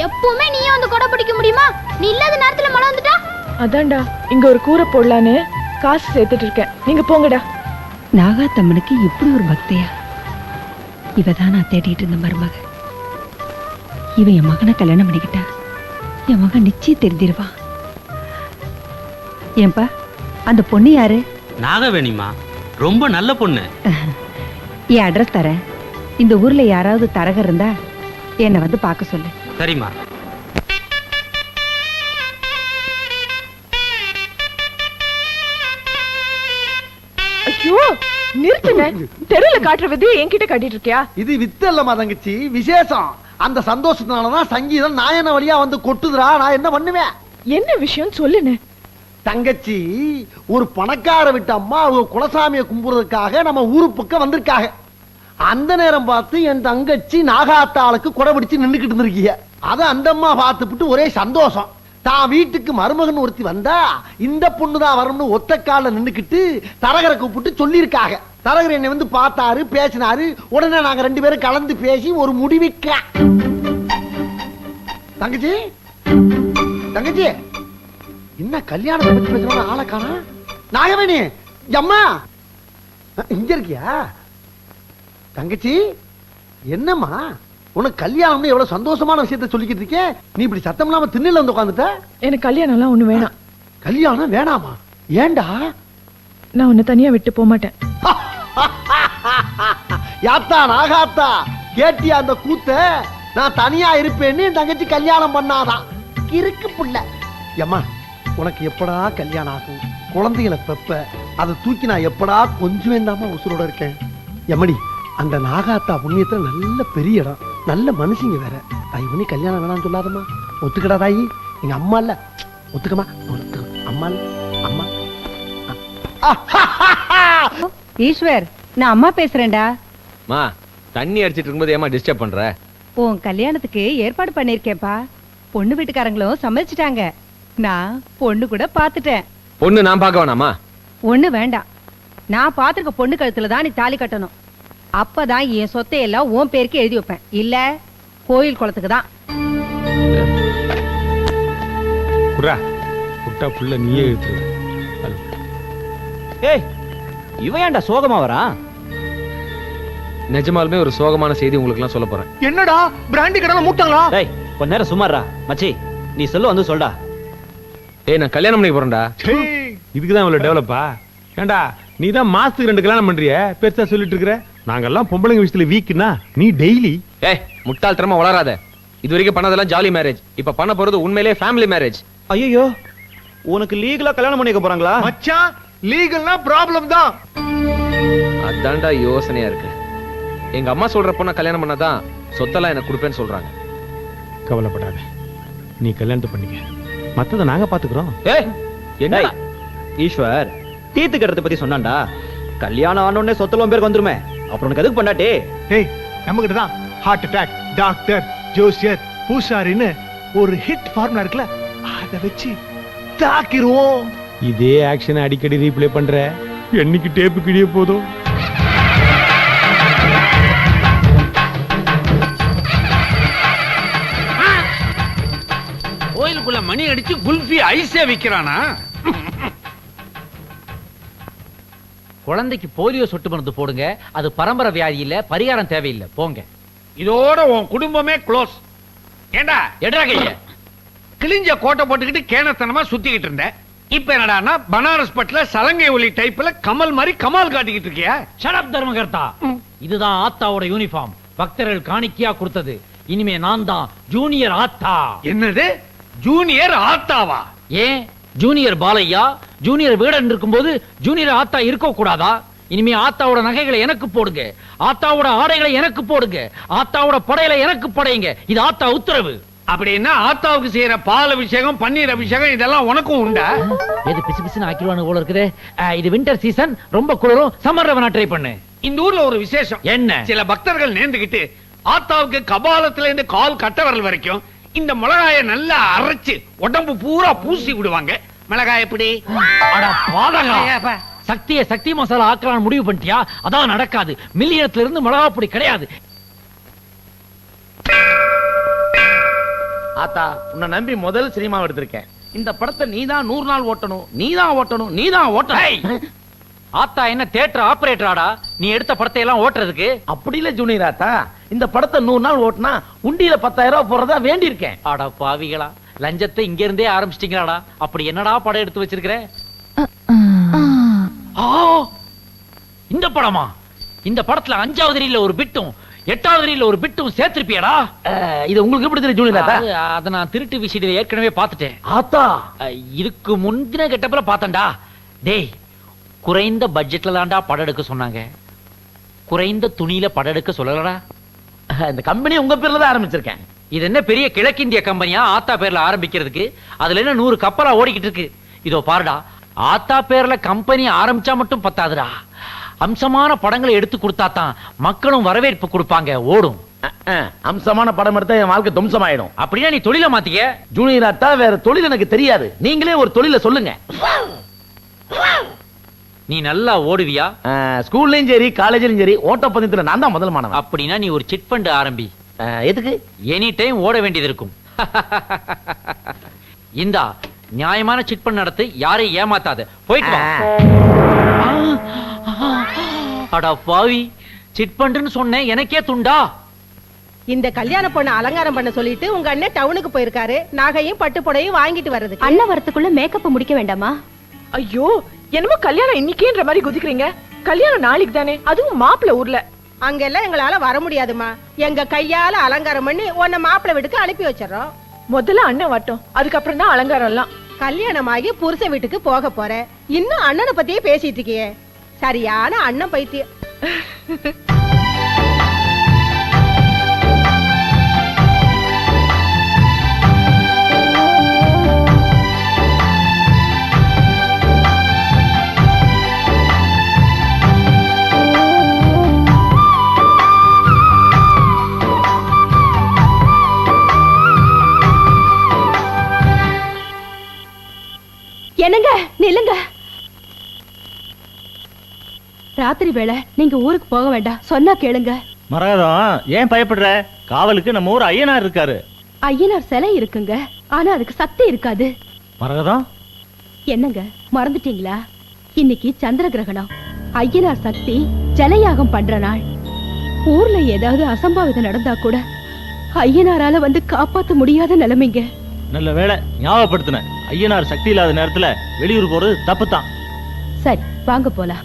எப்பவுமே நீயே வந்து கொடை பிடிக்க முடியுமா? நீ இல்லாத நேரத்துல மழை வந்துட்டா? அதான்டா இங்க ஒரு கூரை போடலான்னு காசு சேர்த்துட்டு இருக்கேன், நீங்க போங்கடா. நாகாத்தம்மனுக்கு இப்படி ஒரு பக்தியா? இவதான் நான் தேடிட்டு இருந்த மருமக. இவன் என் மகனை கல்யாணம் பண்ணிக்கிட்டா என் மகன் நிச்சயம் தெரிஞ்சிருவான். ஏன்பா அந்த பொண்ணு யாரு? நாகவேணிமா, ரொம்ப நல்ல பொண்ணு. என் அட்ரஸ் தரேன். இந்த ஊர்ல யாராவது தரகர் இருந்தா என்னை வந்து பார்க்க சொல்லு. சரிம்மா. ஐயோ நிறுத்துங்க, தெருல காட்டுற விதையை என்கிட்ட காட்டிட்டு இருக்கியா? இது வித்து இல்லம்மா தங்கச்சி, விசேஷம். அந்த சந்தோஷத்தினாலதான் சங்கீதம் நாயன வழியா வந்து கொட்டுதுரா. நான் என்ன பண்ணுவேன்? என்ன விஷயம் சொல்லுன்னு. தங்கச்சி, ஒரு பணக்கார விட்டு அம்மா அவங்க குலசாமியை கும்பிடுறதுக்காக நம்ம ஊரு பக்கம் வந்திருக்காங்க. அந்த நேரம் பார்த்து என் தங்கச்சி நாகாத்தாளுக்கு கொடை பிடிச்சு நின்றுக்கிட்டு இருந்திருக்கீங்க. அதை அந்த அம்மா பார்த்துட்டு ஒரே சந்தோஷம். தான் வீட்டுக்கு மருமகன் ஒருத்தி வந்தா இந்த பொண்ணுதான் வரணும்னு ஒத்த கால நின்னுக்கிட்டு தரகரை கூப்பிட்டு சொல்லியிருக்காங்க. தரகர் என்னை வந்து பார்த்தாரு, பேசினாரு. உடனே நாங்க 2 பேரும் கலந்து பேசி ஒரு முடிவுக்க. தங்கச்சி தங்கச்சி என்ன கல்யாணத்தை பத்தி பேசுறோம்? ஆளை காணா. நாகவேணி அம்மா இங்க இருக்கியா? தங்கச்சி என்னம்மா உனக்கு கல்யாணம்னு எவ்வளவு சந்தோஷமான விஷயத்த சொல்லிக்கிட்டு இருக்கேன், நீ இப்படி சத்தம் இல்லாம திண்ணில வந்து உட்காந்துட்ட. எனக்கு கல்யாணம் எல்லாம் ஒண்ணு வேணாம். கல்யாணம் வேணாமா? ஏண்டா? நான் உன்னை தனியா விட்டு போக மாட்டேன். யாத்தா நாகாத்தா, கேட்டியா அந்த கூத்த? நான் தனியா இருப்பேன்னு தங்கச்சி கல்யாணம் பண்ணாதான். கிறுக்கு புள்ள. ஏம்மா உனக்கு எப்படா கல்யாணம் ஆகும்? குழந்தைகளை பெப்ப அதை தூக்கி நான் எப்படா கொஞ்சம் வேண்டாமா உசுரோட இருக்கேன். எம்மடி அந்த நாகாத்தா புண்ணியத்துல நல்ல பெரிய இடம், நல்ல மனுஷங்க வேற. தாய் பண்ணி கல்யாணம் வேணாம்னு சொல்லாதம்மா. ஒத்துக்கடா தாயி, எங்க அம்மா இல்ல. ஒத்துக்கமா? அம்மா இல்ல, அம்மா. ஈஸ்வர், நான் அம்மா பேசுறேன்டா. மா தண்ணி அடிச்சிட்டு இருக்கும்போது ஏமா டிஸ்டர்ப் பண்ற? உன் கல்யாணத்துக்கு ஏற்பாடு பண்ணிருக்கேப்பா. பொண்ணு வீட்டுக்காரங்களும் சமைச்சிட்டாங்க. நான் பொண்ணு கூட பாத்துட்டேன். பொண்ணு நான் பார்க்க வேணாமா? ஒண்ணு வேண்டாம். நான் பாத்துருக்க பொண்ணு கழுத்துல தான் நீ தாலி கட்டணும். அப்பதான் என் சொத்தை எல்லாம் உன் பேருக்கு எழுதி வைப்பேன். இல்ல கோயில் குளத்துக்கு தான். குறா குட்டா புள்ள நீயே இழுத்து. ஏய் இவன் ஏன்டா சோகமா வரான்? நிஜமாலுமே ஒரு சோகமான செய்தி உங்களுக்கு எல்லாம் சொல்ல போறேன். என்னடா பிராண்டி கடல மூட்டாங்களா? டேய் கொஞ்ச நேரம் சும்மாறா மச்சி, நீ சொல்ல வந்து சொல்டா. ஏய் நான் கல்யாணம் பண்ணி போறேன்டா. இதுக்குதான் இவ்வளவு டெவலப்பா? ஏண்டா நீ தான் மாசத்துக்கு 2 கல்யாணம் பண்றிய, பெருசா சொல்லிட்டு இருக்கிற. நாங்கெல்லாம் பொம்பளைங்க விஷயத்துல வீக்னா நீ டெய்லி. ஏய் முட்டாள்தனமா வளராத. இது வரைக்கும் பண்ணதெல்லாம் ஜாலி மேரேஜ், இப்ப பண்ண போறது உண்மையிலேயே ஃபேமிலி மேரேஜ். ஐயோ உனக்கு லீகலா கல்யாணம் பண்ணிக்க போறாங்களா? மச்சான் லீகல்னா ப்ராப்ளம் தான். அதான்டா யோசனையா இருக்கு. எங்க அம்மா சொல்ற பொண்ண கல்யாணம் பண்ணாதான் சொத்தெல்லாம் எனக்கு கொடுப்பேன்னு சொல்றாங்க. கவலைப்படாத, நீ கல்யாணத்தை பண்ணிக்க, மத்தத நாங்க பாத்துக்கிறோம். ஏய் என்ன ஈஸ்வர் தீத்து கட்டத்தை பத்தி சொன்னான்டா. கல்யாணம் ஆனோடனே சொத்தெல்லாம் பேருக்கு வந்துருமே, அப்புறம் உனக்கு எதுக்கு பண்ணாட்டே? ஏய் நம்ம கிட்ட தான் ஹார்ட் அட்டாக், டாக்டர், ஜோசியர், பூசாரின்னு ஒரு ஹிட் ஃபார்முலா இருக்குல்ல, அதை வச்சு தாக்கிடுவோம். இதே ஆக்ஷன் அடிக்கடி ரீப்ளே பண்ற, என்னைக்கு டேப்பு கிழிய போதும். கோயிலுக்குள்ள மணி அடிச்சு குல்ஃபி ஐஸே விக்கிறானா? குழந்தைக்கு போலியோ சொட்டு மருந்து போடுங்க, அது பரம்பரை வியாதி இல்ல, பரிகாரம் தேவையில்லை, போங்க. இதோட உன் குடும்பமே க்ளோஸ். ஏண்டா எட்ரா கைய கிழிஞ்ச கோட்டை போட்டுக்கிட்டு கேனத்தனமா சுத்திக்கிட்டு இருந்த. இப்ப என்னடான்னா பனாரஸ் பட்ல சலங்கை ஒலி டைப்ல கமல் மாதிரி கமால் காட்டிக்கிட்டு இருக்கியா? ஷட் தர்மகர்த்தா, இதுதான் ஆத்தாவோட யூனிஃபார்ம், பக்தர்கள் காணிக்கையா கொடுத்தது. இனிமே நான் தான் ஜூனியர் ஆத்தா. என்னது ஜூனியர் ஆத்தாவா? ஏன் ஜூனியர் பாலையா ஜூனியர் வீடன் இருக்கும்போது ஜூனியர் ஆத்தா இருக்க கூடாதா? இனிமே ஆத்தாவோட நகைகளை எனக்கு போடுங்க, ஆத்தாவோட ஆடைகளை எனக்கு போடுங்க, ஆத்தாவோட படையில எனக்கு படையுங்க. இது ஆத்தா உத்தரவு. அப்படின்னா ஆத்தாவுக்கு செய்யற பால் அபிஷேகம் பன்னீர் அபிஷேகம் இதெல்லாம் உனக்கும் உண்டா? எது பிசு பிசுன்னு ஆக்கிடுவானு போல இருக்குது. இது வின்டர் சீசன், ரொம்ப குளிரும். சம்மர்ல வேணா ட்ரை பண்ணு. இந்த ஊர்ல ஒரு விசேஷம் என்ன? சில பக்தர்கள் நேர்ந்துகிட்டு ஆத்தாவுக்கு கபாலத்துல இருந்து கால் கட்டவரல் வரைக்கும் இந்த மிளகாய நல்லா அரைச்சு உடம்பு பூரா பூசி விடுவாங்க. மிளகாய் எப்படி? அட பாதகா, சக்தியை சக்தி மசாலா ஆக்கலான்னு முடிவு பண்ணிட்டியா? அதான் நடக்காது. மில்லியனத்துல இருந்து மிளகா பொடி கிடையாது. ஆத்தா, உன்னை நம்பி முதல் சினிமா எடுத்திருக்கேன். இந்த படத்தை நீதான் 100 நாள் ஓட்டணும், நீதான் ஓட்டணும், நீதான் ஓட்டணும். ஆத்தா என்ன தியேட்டர் ஆபரேட்டராடா? நீ எடுத்த படத்தை எல்லாம் ஓட்டுறதுக்கு? அப்படி இல்ல ஜூனியர் ஆத்தா, இந்த படத்தை 100 நாள் ஓட்டினா உண்டியில 10,000 ரூபாய் போறதா வேண்டி இருக்கேன். அட பாவிகளா, லஞ்சத்தை இங்க இருந்தே ஆரம்பிச்சிட்டீங்களாடா? அப்படி என்னடா படம் எடுத்து வச்சிருக்கிற? இந்த படமா? இந்த படத்துல 5வது ரீல்ல ஒரு பிட்டும் 8வது ரீல்ல ஒரு பிட்டும் சேர்த்திருப்பியடா? இது உங்களுக்கு எப்படி தெரியும் ஜூனியர் ஆத்தா? அத நான் திருட்டு விஷயத்தை ஏற்கனவே பார்த்துட்டேன். ஆத்தா, இதுக்கு முந்தின கெட்டப்பல பார்த்தேன்டா. டேய், குறைந்த பட்ஜெட்ல தான்டா படம் எடுக்க சொன்னாங்க, குறைந்த துணியில படம் எடுக்க சொல்லலடா. இந்த கம்பெனி உங்க பேர்ல தான் ஆரம்பிச்சிருக்கேன். இது என்ன பெரிய கிழக்கிந்திய கம்பெனியா ஆத்தா பேர்ல ஆரம்பிக்கிறதுக்கு? அதுல என்ன 100 கப்பலா ஓடிக்கிட்டு இருக்கு. இதோ பாருடா, ஆத்தா பேர்ல கம்பெனி ஆரம்பிச்சா மட்டும் பத்தாதுடா. அம்சமான படங்களை எடுத்து கொடுத்தா தான் மக்களும் வரவேற்பு கொடுப்பாங்க, ஓடும். அம்சமான படம் எடுத்தா என் வாழ்க்கை தும்சமாயிடும். அப்படின்னா நீ தொழிலை மாத்திக்க. ஜூனியர் ஆத்தா, வேற தொழில் எனக்கு தெரியாது. நீங்களே ஒரு தொழிலை சொல்லுங்க. நீ நல்லா ஓடுவியா? ஸ்கூல்லயும் சரி காலேஜ்லயும் சரி ஓட்டப்பந்தயத்துல நான் தான் முதல் மாணவன். அப்படின்னா நீ ஒரு சிட் ஃபண்ட் ஆரம்பி. எதுக்கு? எனி டைம் ஓட வேண்டியது இருக்கும். இந்தா நியாயமான சிட் ஃபண்ட் நடத்து, யாரையும் ஏமாத்தாத. போயிட்டு வா. அட பாவி, சிட் ஃபண்ட்னு சொன்னேன், எனக்கே துண்டா. இந்த கல்யாண பொண்ணு அலங்காரம் பண்ண சொல்லிட்டு உங்க அண்ணன் டவுனுக்கு போயிருக்காரு. நகையும் பட்டு புடவையும் வாங்கிட்டு வர்றது. அண்ணன் வரத்துக்குள்ள மேக்கப் முடிக்க வேண்டாமா? ஐயோ, என்னமோ கல்யாணம் இன்னைக்கேன்ற மாதிரி குதிக்கிறீங்க. கல்யாணம் நாளைக்கு தானே, அதுவும் மாப்பிள்ள ஊர்ல. அங்கெல்லாம் எங்களால வர முடியாதுமா. எங்க கையால அலங்காரம் பண்ணி உன்னை மாப்பிள்ள வீட்டுக்கு அனுப்பி வச்சிடறோம். முதல்ல அண்ணன் வட்டம், அதுக்கப்புறம் தான் அலங்காரம் எல்லாம். கல்யாணமாகி புருஷ வீட்டுக்கு போக போற, இன்னும் அண்ணனை பத்தியே பேசிட்டு இருக்கியே. சரியான அண்ணன் பைத்தியம். என்னங்க, நில்லுங்க. ராத்திரி வேளை நீங்க ஊருக்கு போக வேண்டாம், சொன்னா கேளுங்க. மரகதம், ஏன் பயப்படுற? காவலுக்கு நம்ம ஊர் ஐயனார் இருக்காரு. ஐயனார் சிலை இருக்குங்க, ஆனா அதுக்கு சக்தி இருக்காது. மரகதம், என்னங்க மறந்துட்டீங்களா? இன்னைக்கு சந்திர கிரகணம். ஐயனார் சக்தி ஜலயாகம் பண்ற நாள். ஊர்ல ஏதாவது அசம்பாவிதம் நடந்தா கூட ஐயனாரால வந்து காப்பாத்த முடியாத நிலைமைங்க. நல்ல வேளை ஞாபகப்படுத்தின. ஐயனார் சக்தி இல்லாத நேரத்துல வெளியூர் போறது தப்புதான். சரி, வாங்க போலாம்.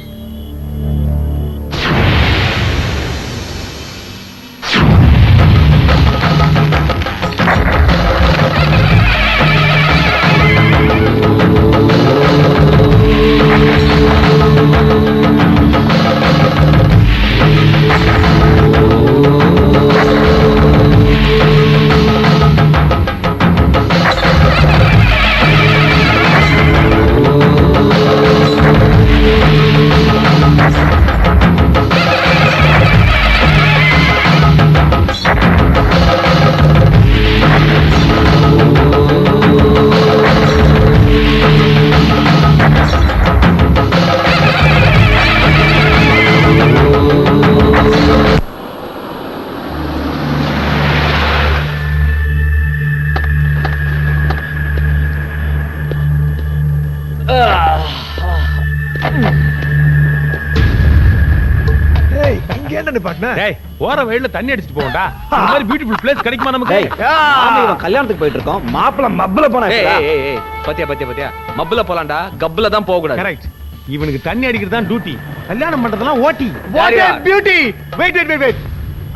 போற வழியில தண்ணி அடிச்சிட்டு போகண்டா. இந்த மாதிரி பியூட்டிஃபுல் பிளேஸ் கிடைக்குமா நமக்கு? கல்யாணத்துக்கு போயிட்டு இருக்கோம். மாப்பிள்ள மப்புல போனா. பத்தியா பத்தியா பத்தியா, மப்புல போலாம்டா, கப்புல தான் போக கூடாது. கரெக்ட். இவனுக்கு தண்ணி அடிக்கிறது தான் டியூட்டி, கல்யாணம் பண்றதெல்லாம் ஓட்டி. பியூட்டி. வெயிட்.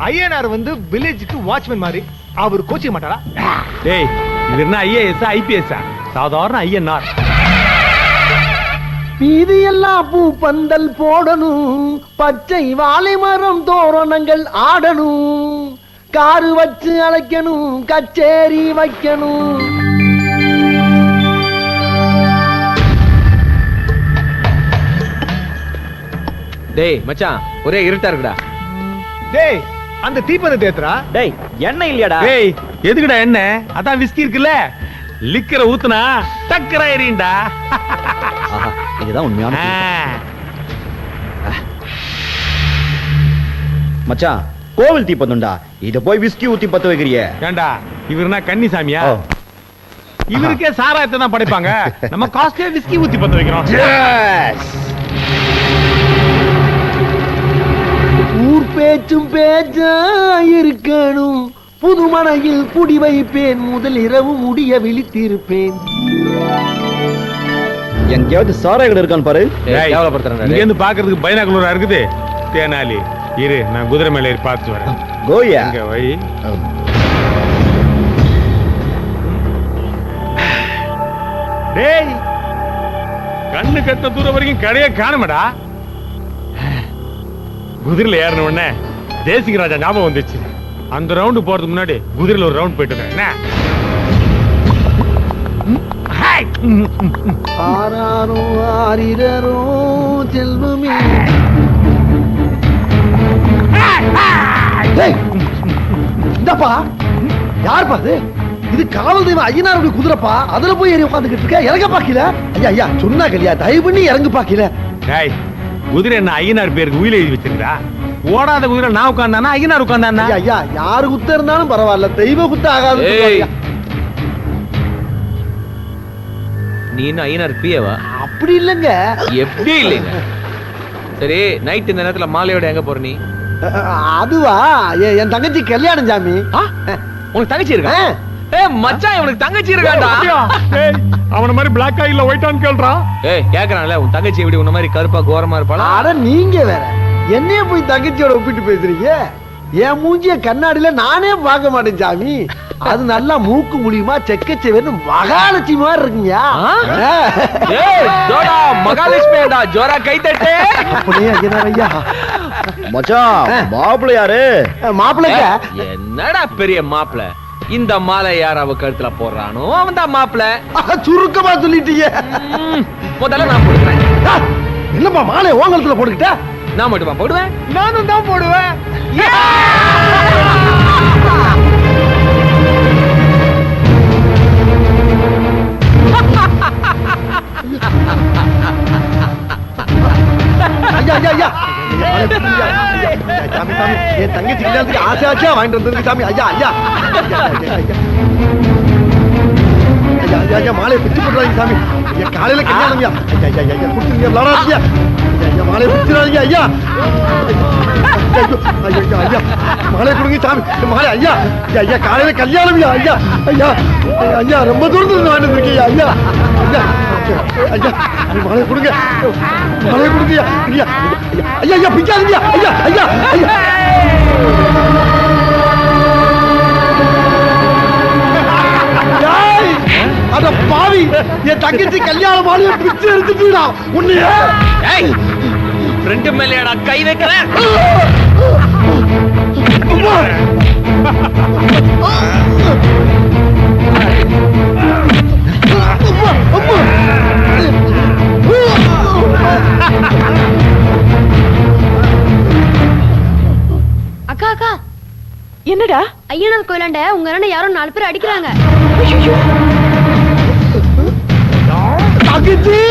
ஐயனார் வந்து வில்லேஜுக்கு வாட்ச்மேன் மாதிரி, அவர் கோச்சிக்க மாட்டாரா? டேய், இது என்ன ஐஏஎஸ் ஐபிஎஸ்? சாதாரண ஐயனார். மீதி எல்லாம் பூ பந்தல் போடணும், பச்சை வாழை மரம் தோரணங்கள் ஆடணும், காரு வச்சு அழைக்கணும், கச்சேரி வைக்கணும். டேய் மச்சான், ஒரே இருட்டா இருக்குடா. டேய் அந்த தீப்பந்தத்தை ஏத்துறா. டேய் எண்ணெய் இல்லையாடா? டேய் எதுக்குடா எண்ணெய்? அதான் விஸ்கி இருக்குல்ல, லிக்கரை ஊத்துனா டக்கரா எரியும்டா. இதுதான் உண்மையான மச்சான். கோவில் தீப்பந்தம்டா, இத போய் விஸ்கி ஊத்தி பத்த வைக்கிறியே. ஏண்டா இவருனா கன்னி சாமியா? இவருக்கே சாராயத்தை தான் படைப்பாங்க, நம்ம காஸ்ட்லியா விஸ்கி ஊத்தி பத்த வைக்கிறோம். ஊர் பேச்சும் பேச்சா இருக்கணும், புதுமனையில் குடி வைப்பேன், முதல் இரவு முடிய விழித்திருப்பேன். எங்கேயாவது சாராய கடை இருக்கான்னு பாரு. இங்க இருந்து பாக்குறதுக்கு பைனாகுலரா இருக்குது. தேனாலி இரு, நான் குதிரை மேல ஏறி பார்த்து வரேன். கோயா இங்க வை. டேய் கண்ணு கட்ட தூரம் வரைக்கும் கடையை காணுமடா. குதிரையில ஏறின உடனே தேசிக ராஜா ஞாபகம் வந்துச்சு. அந்த ரவுண்டு போறதுக்கு முன்னாடி குதிரையில ஒரு ரவுண்ட் போயிட்டு என்ன ஆராரோ ஆரிரரோ செல்வமே. இந்தப்பா யார் பாது? இது காவல் தெய்வம் ஐயனாருடைய குதிரைப்பா. அதுல போய் ஏறி உட்காந்துக்கிட்டு இருக்க. இறங்க பாக்கல. ஐயா ஐயா சொன்னா கலியா, தயவு பண்ணி இறங்கு பாக்கல. டேய் குதிரை என்ன ஐயனார் பேருக்கு உயில எழுதி வச்சிருக்கா? ஓடாத குதிரை நான் உட்கார்ந்தானா ஐயனார் உட்கார்ந்தானா? ஐயா யாரு குத்த இருந்தாலும் பரவாயில்ல, தெய்வ குத்த ஆகாது. நீ என்ன ஐயனார் பியவா? அப்படி இல்லங்க. எப்படி இல்லைங்க? சரி, நைட் இந்த நேரத்துல மாலையோட எங்க போற நீ? அதுவா, என் தங்கச்சி கல்யாணம் சாமி. உனக்கு தங்கச்சி இருக்கா? மச்சான் இவனுக்கு தங்கச்சி இருக்காடா. அவன மாதிரி பிளாக் இல்ல ஒயிட் ஆன் கேள்றா. கேக்குறான்ல, உன் தங்கச்சி எப்படி உன்ன மாதிரி கருப்பா கோரமா இருப்பாளா? அட நீங்க வேற என்னைய போய் தங்கச்சியோட ஒப்பிட்டு பேசுறீங்க. என் மூஞ்சிய கண்ணாடியில நானே பார்க்க மாட்டேன் சாமி. அது நல்லா மூக்கு மூலியமா செக்கச்சேவன்னு மகாலட்சுமி மாதிரி இருக்குங்க. மகாலட்சுமிடா, ஜோரா கை தட்டு. அப்படியே ஐயா மச்சான், மாப்பிள்ளை யாரு? மாப்பிள்ளைங்க என்னடா பெரிய மாப்பிள்ளை? இந்த மாலை யார் அவ கழுத்துல போடுறானோ அவன் தான் மாப்பிள்ளை. சுருக்கமா சொல்லிட்டீங்க. முதல்ல நான் போடுறேன். என்னப்பா மாலை ஓங்கலத்துல போட்டுக்கிட்ட? நான் மட்டுமா போடுவேன்? நானும் தான் போடுவேன். ஐயா சாமி சாமி, என் தங்கச்சி கல்யாணத்துக்கு ஆசை ஆசையா வாங்கிட்டு வந்திருக்கு சாமி. ஐயா ஐயா ஐயா மாலையை பிச்சு போட்டுறாங்க சாமி. ஐயா காலையில கல்யாணம். ஐயா ஐயா ஐயா ஐயா கொடுத்துருங்க ஐயா. ஐயா மாலையை பிடிச்சிடாதீங்க ஐயா. ஐயா ஐயா மாலை கொடுங்க சாமி. மாலை ஐயா ஐயா காலையில கல்யாணம். ஐயா ஐயா ஐயா ரொம்ப தூரத்துல வாங்கிட்டு இருக்கீங்க ஐயா. ஐயா ஐயா மாலை கொடுங்க, மாலை கொடுங்க ஐயா. ஐயா ஐயா பிச்சாதீங்க ஐயா. ஐயா ஐயா அட பாவி, என் தங்கச்சி கல்யாண மாலையை பிச்சு எடுத்துட்டா உன்னைய. ஃப்ரெண்ட் மேலேடா கை வைக்கிறேன். அக்கா அக்கா, என்னடா? ஐயனார் கோயிலாண்ட உங்க அண்ணன் யாரோ 4 பேர் அடிக்கிறாங்க. தங்கச்சி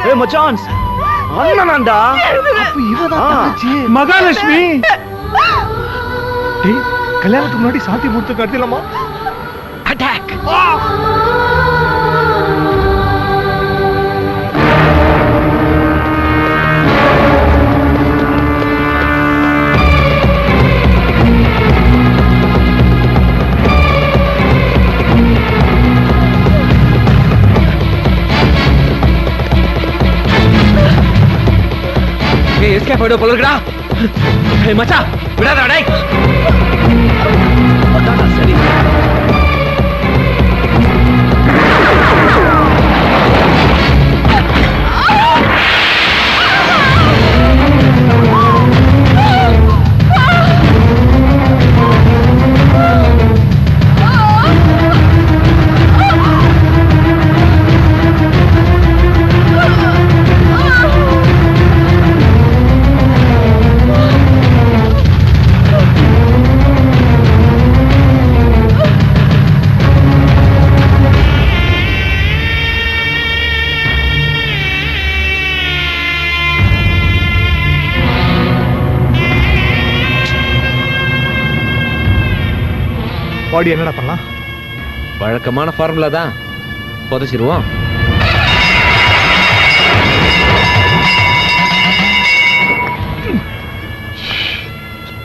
ஏய் மச்சான்ஸ் அண்ணனாண்டா அப்ப இவதான் மகாலட்சுமி. டேய் கல்யாணத்துக்கு முன்னாடி சாத்தி கொடுத்து கட்டிடலாமா? அட்டாக். ஏய் எஸ்கேப் ஆயிடு போல இருக்குடா. ஏய் மச்சான் விடாதடா டேய். அடடா சரி. பாடி என்னடா பண்ணலாம்? வழக்கமான ஃபார்முலா தான், புதைச்சிருவோம்.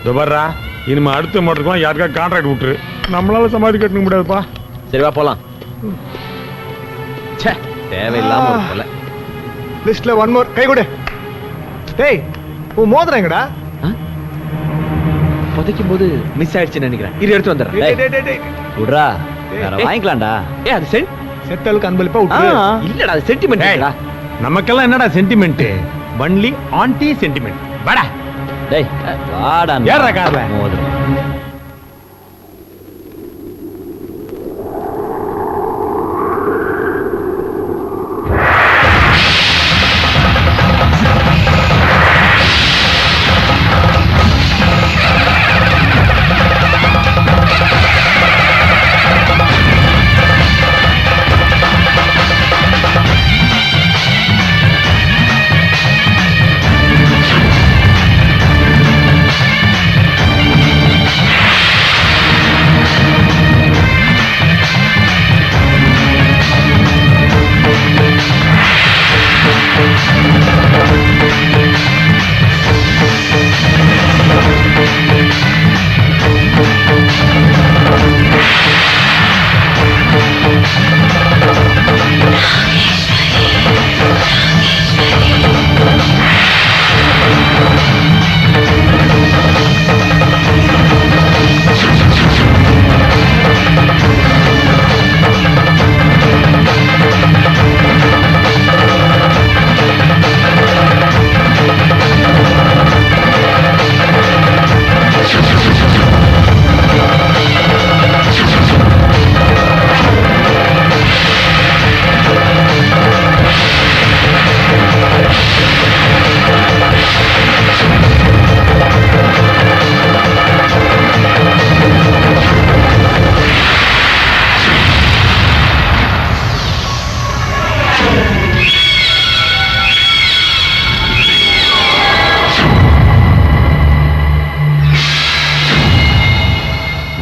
துபர்ரா இனிமே அடுத்த மாட்டுக்கலாம் யாருக்கா கான்ட்ராக்ட் விட்டுரு. நம்மளால சமாதி கட்ட முடியாதுப்பா. சரிவா போலாம். ச்சே தேவையில்லாம ஒரு கொலை. லிஸ்ட்ல ஒன் மோர். கை கொடு. டேய் உன் மோதிரம் எங்கடா? புதைக்கும் போது மிஸ் ஆயிடுச்சுன்னு நினைக்கிறேன். இது எடுத்து வந்துடுறேன். விட்றா வேற வாங்கிக்கலாம்டா. ஏ அது செட்டலுக்கு அன்பளிப்பா விட்டு. இல்லடா அது சென்டிமெண்ட். நமக்கெல்லாம் என்னடா சென்டிமெண்ட்? Only anti sentiment. வாடா டேய் வாடா. ஏறா கார்ல. மோதிரம்.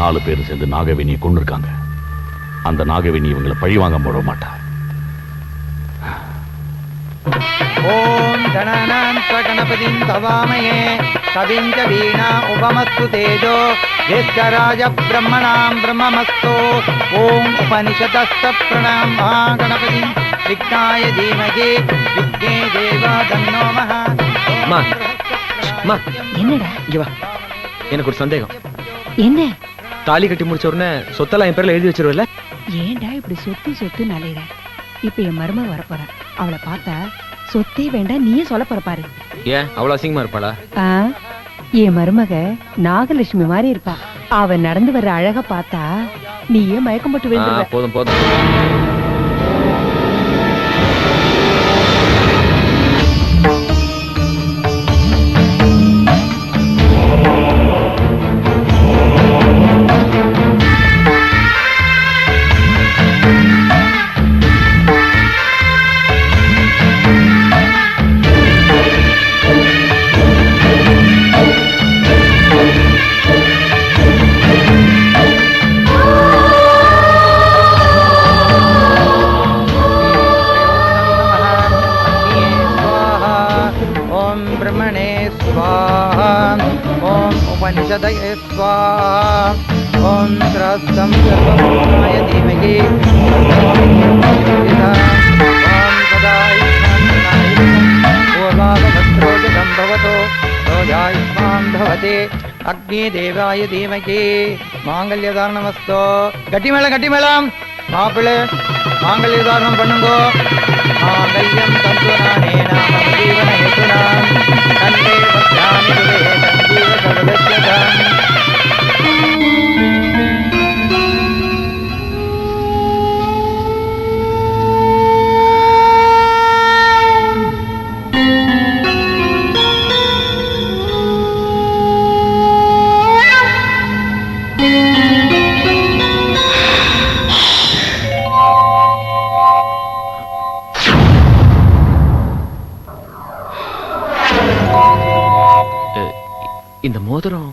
நாலு பேர் சேர்ந்து நாகவேணியை கொண்டிருக்காங்க. அந்த நாகவேணி இவங்களை பழி வாங்க போட மாட்டா. ஓம் கணநாந்த கணபதிம் தவாமயே கவிஞ்ச வீணா உபமஸ்து தேஜோ ஜேஷ்டராஜ பிரம்மணாம் பிரம்மமஸ்தோ. ஓம் உபனிஷதஸ்த பிரணாம் மா கணபதிம் விக்னாய தீமகி விக்னே தேவா தன்னோ மஹா. என்னடா இங்க வா. எனக்கு ஒரு சந்தேகம். என்ன? தாலி கட்டி முடிச்ச உடனே சொத்தெல்லாம் என் பேர்ல எழுதி வச்சிருவல? ஏன்டா இப்படி சொத்து சொத்து நலையிற? இப்ப என் மருமக வரப்போறா. அவளை பார்த்தா சொத்தே வேண்டாம் நீயே சொல்ல போற பாரு. ஏன் அவ்வளவு அசிங்கமா இருப்பாளா? என் மருமக நாகலட்சுமி மாதிரி இருப்பா. அவ நடந்து வர்ற அழக பார்த்தா நீயே மயக்கம் போட்டு விழுந்துருவ. போதும் போதும். निषदये स्वाहा ॐ त्रस्तं सर्वभूताय धीमहि ॐ सदायुष्मान् भवतो रोजायुष्मान् भवते अग्निदेवाय धीमहि मांगल्यधारणमस्तु गट्टिमेळम मापिळे मांगल्यधारणं पण्णुंगो मांगल्यं तन्तुनानेन मम जीवनहेतुना कण्ठे वक्त्राणि शुभे सञ्जीव सर्वदस्यताम् இந்த மோதிரம்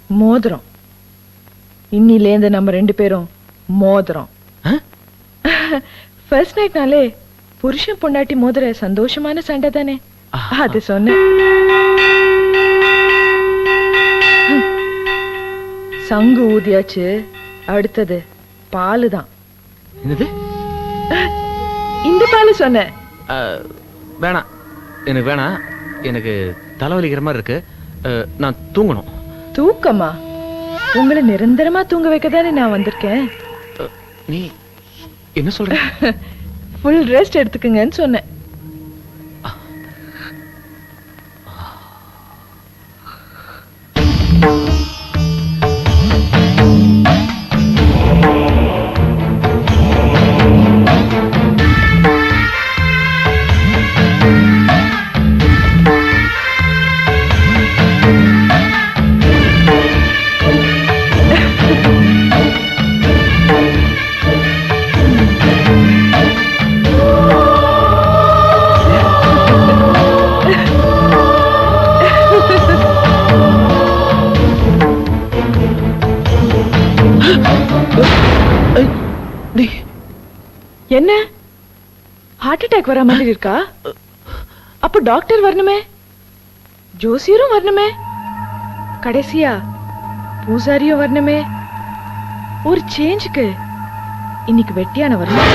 மோதிரம் இன்னிலேந்து நம்ம 2 பேரும் மோதிரம் ஃபர்ஸ்ட் நைட்னாலே புருஷன் பொண்டாட்டி மோதிர சந்தோஷமான சண்டை தானே அது சொன்னேன் சங்கு ஊதியாச்சு அடுத்தது பாலு தான் என்னது இந்த பாலு சொன்னேன் வேணாம் எனக்கு வேணாம் எனக்கு தலைவலிக்கிற மாதிரி இருக்கு நான் தூங்கணும் தூக்கமா உங்களை நிரந்தரமா தூங்க வைக்க தானே நான் வந்திருக்கேன் நீ என்ன சொல்ற ஃபுல் ரெஸ்ட் எடுத்துக்கங்கன்னு சொன்னேன் என்ன ஹார்ட் அட்டாக் வர மாதிரி இருக்கா அப்ப டாக்டர் வரணுமே ஜோசியரும் வரணுமே கடைசியா பூசாரியும் வரணுமே ஒரு சேஞ்சுக்கு இன்னைக்கு வெட்டியான வரணுமா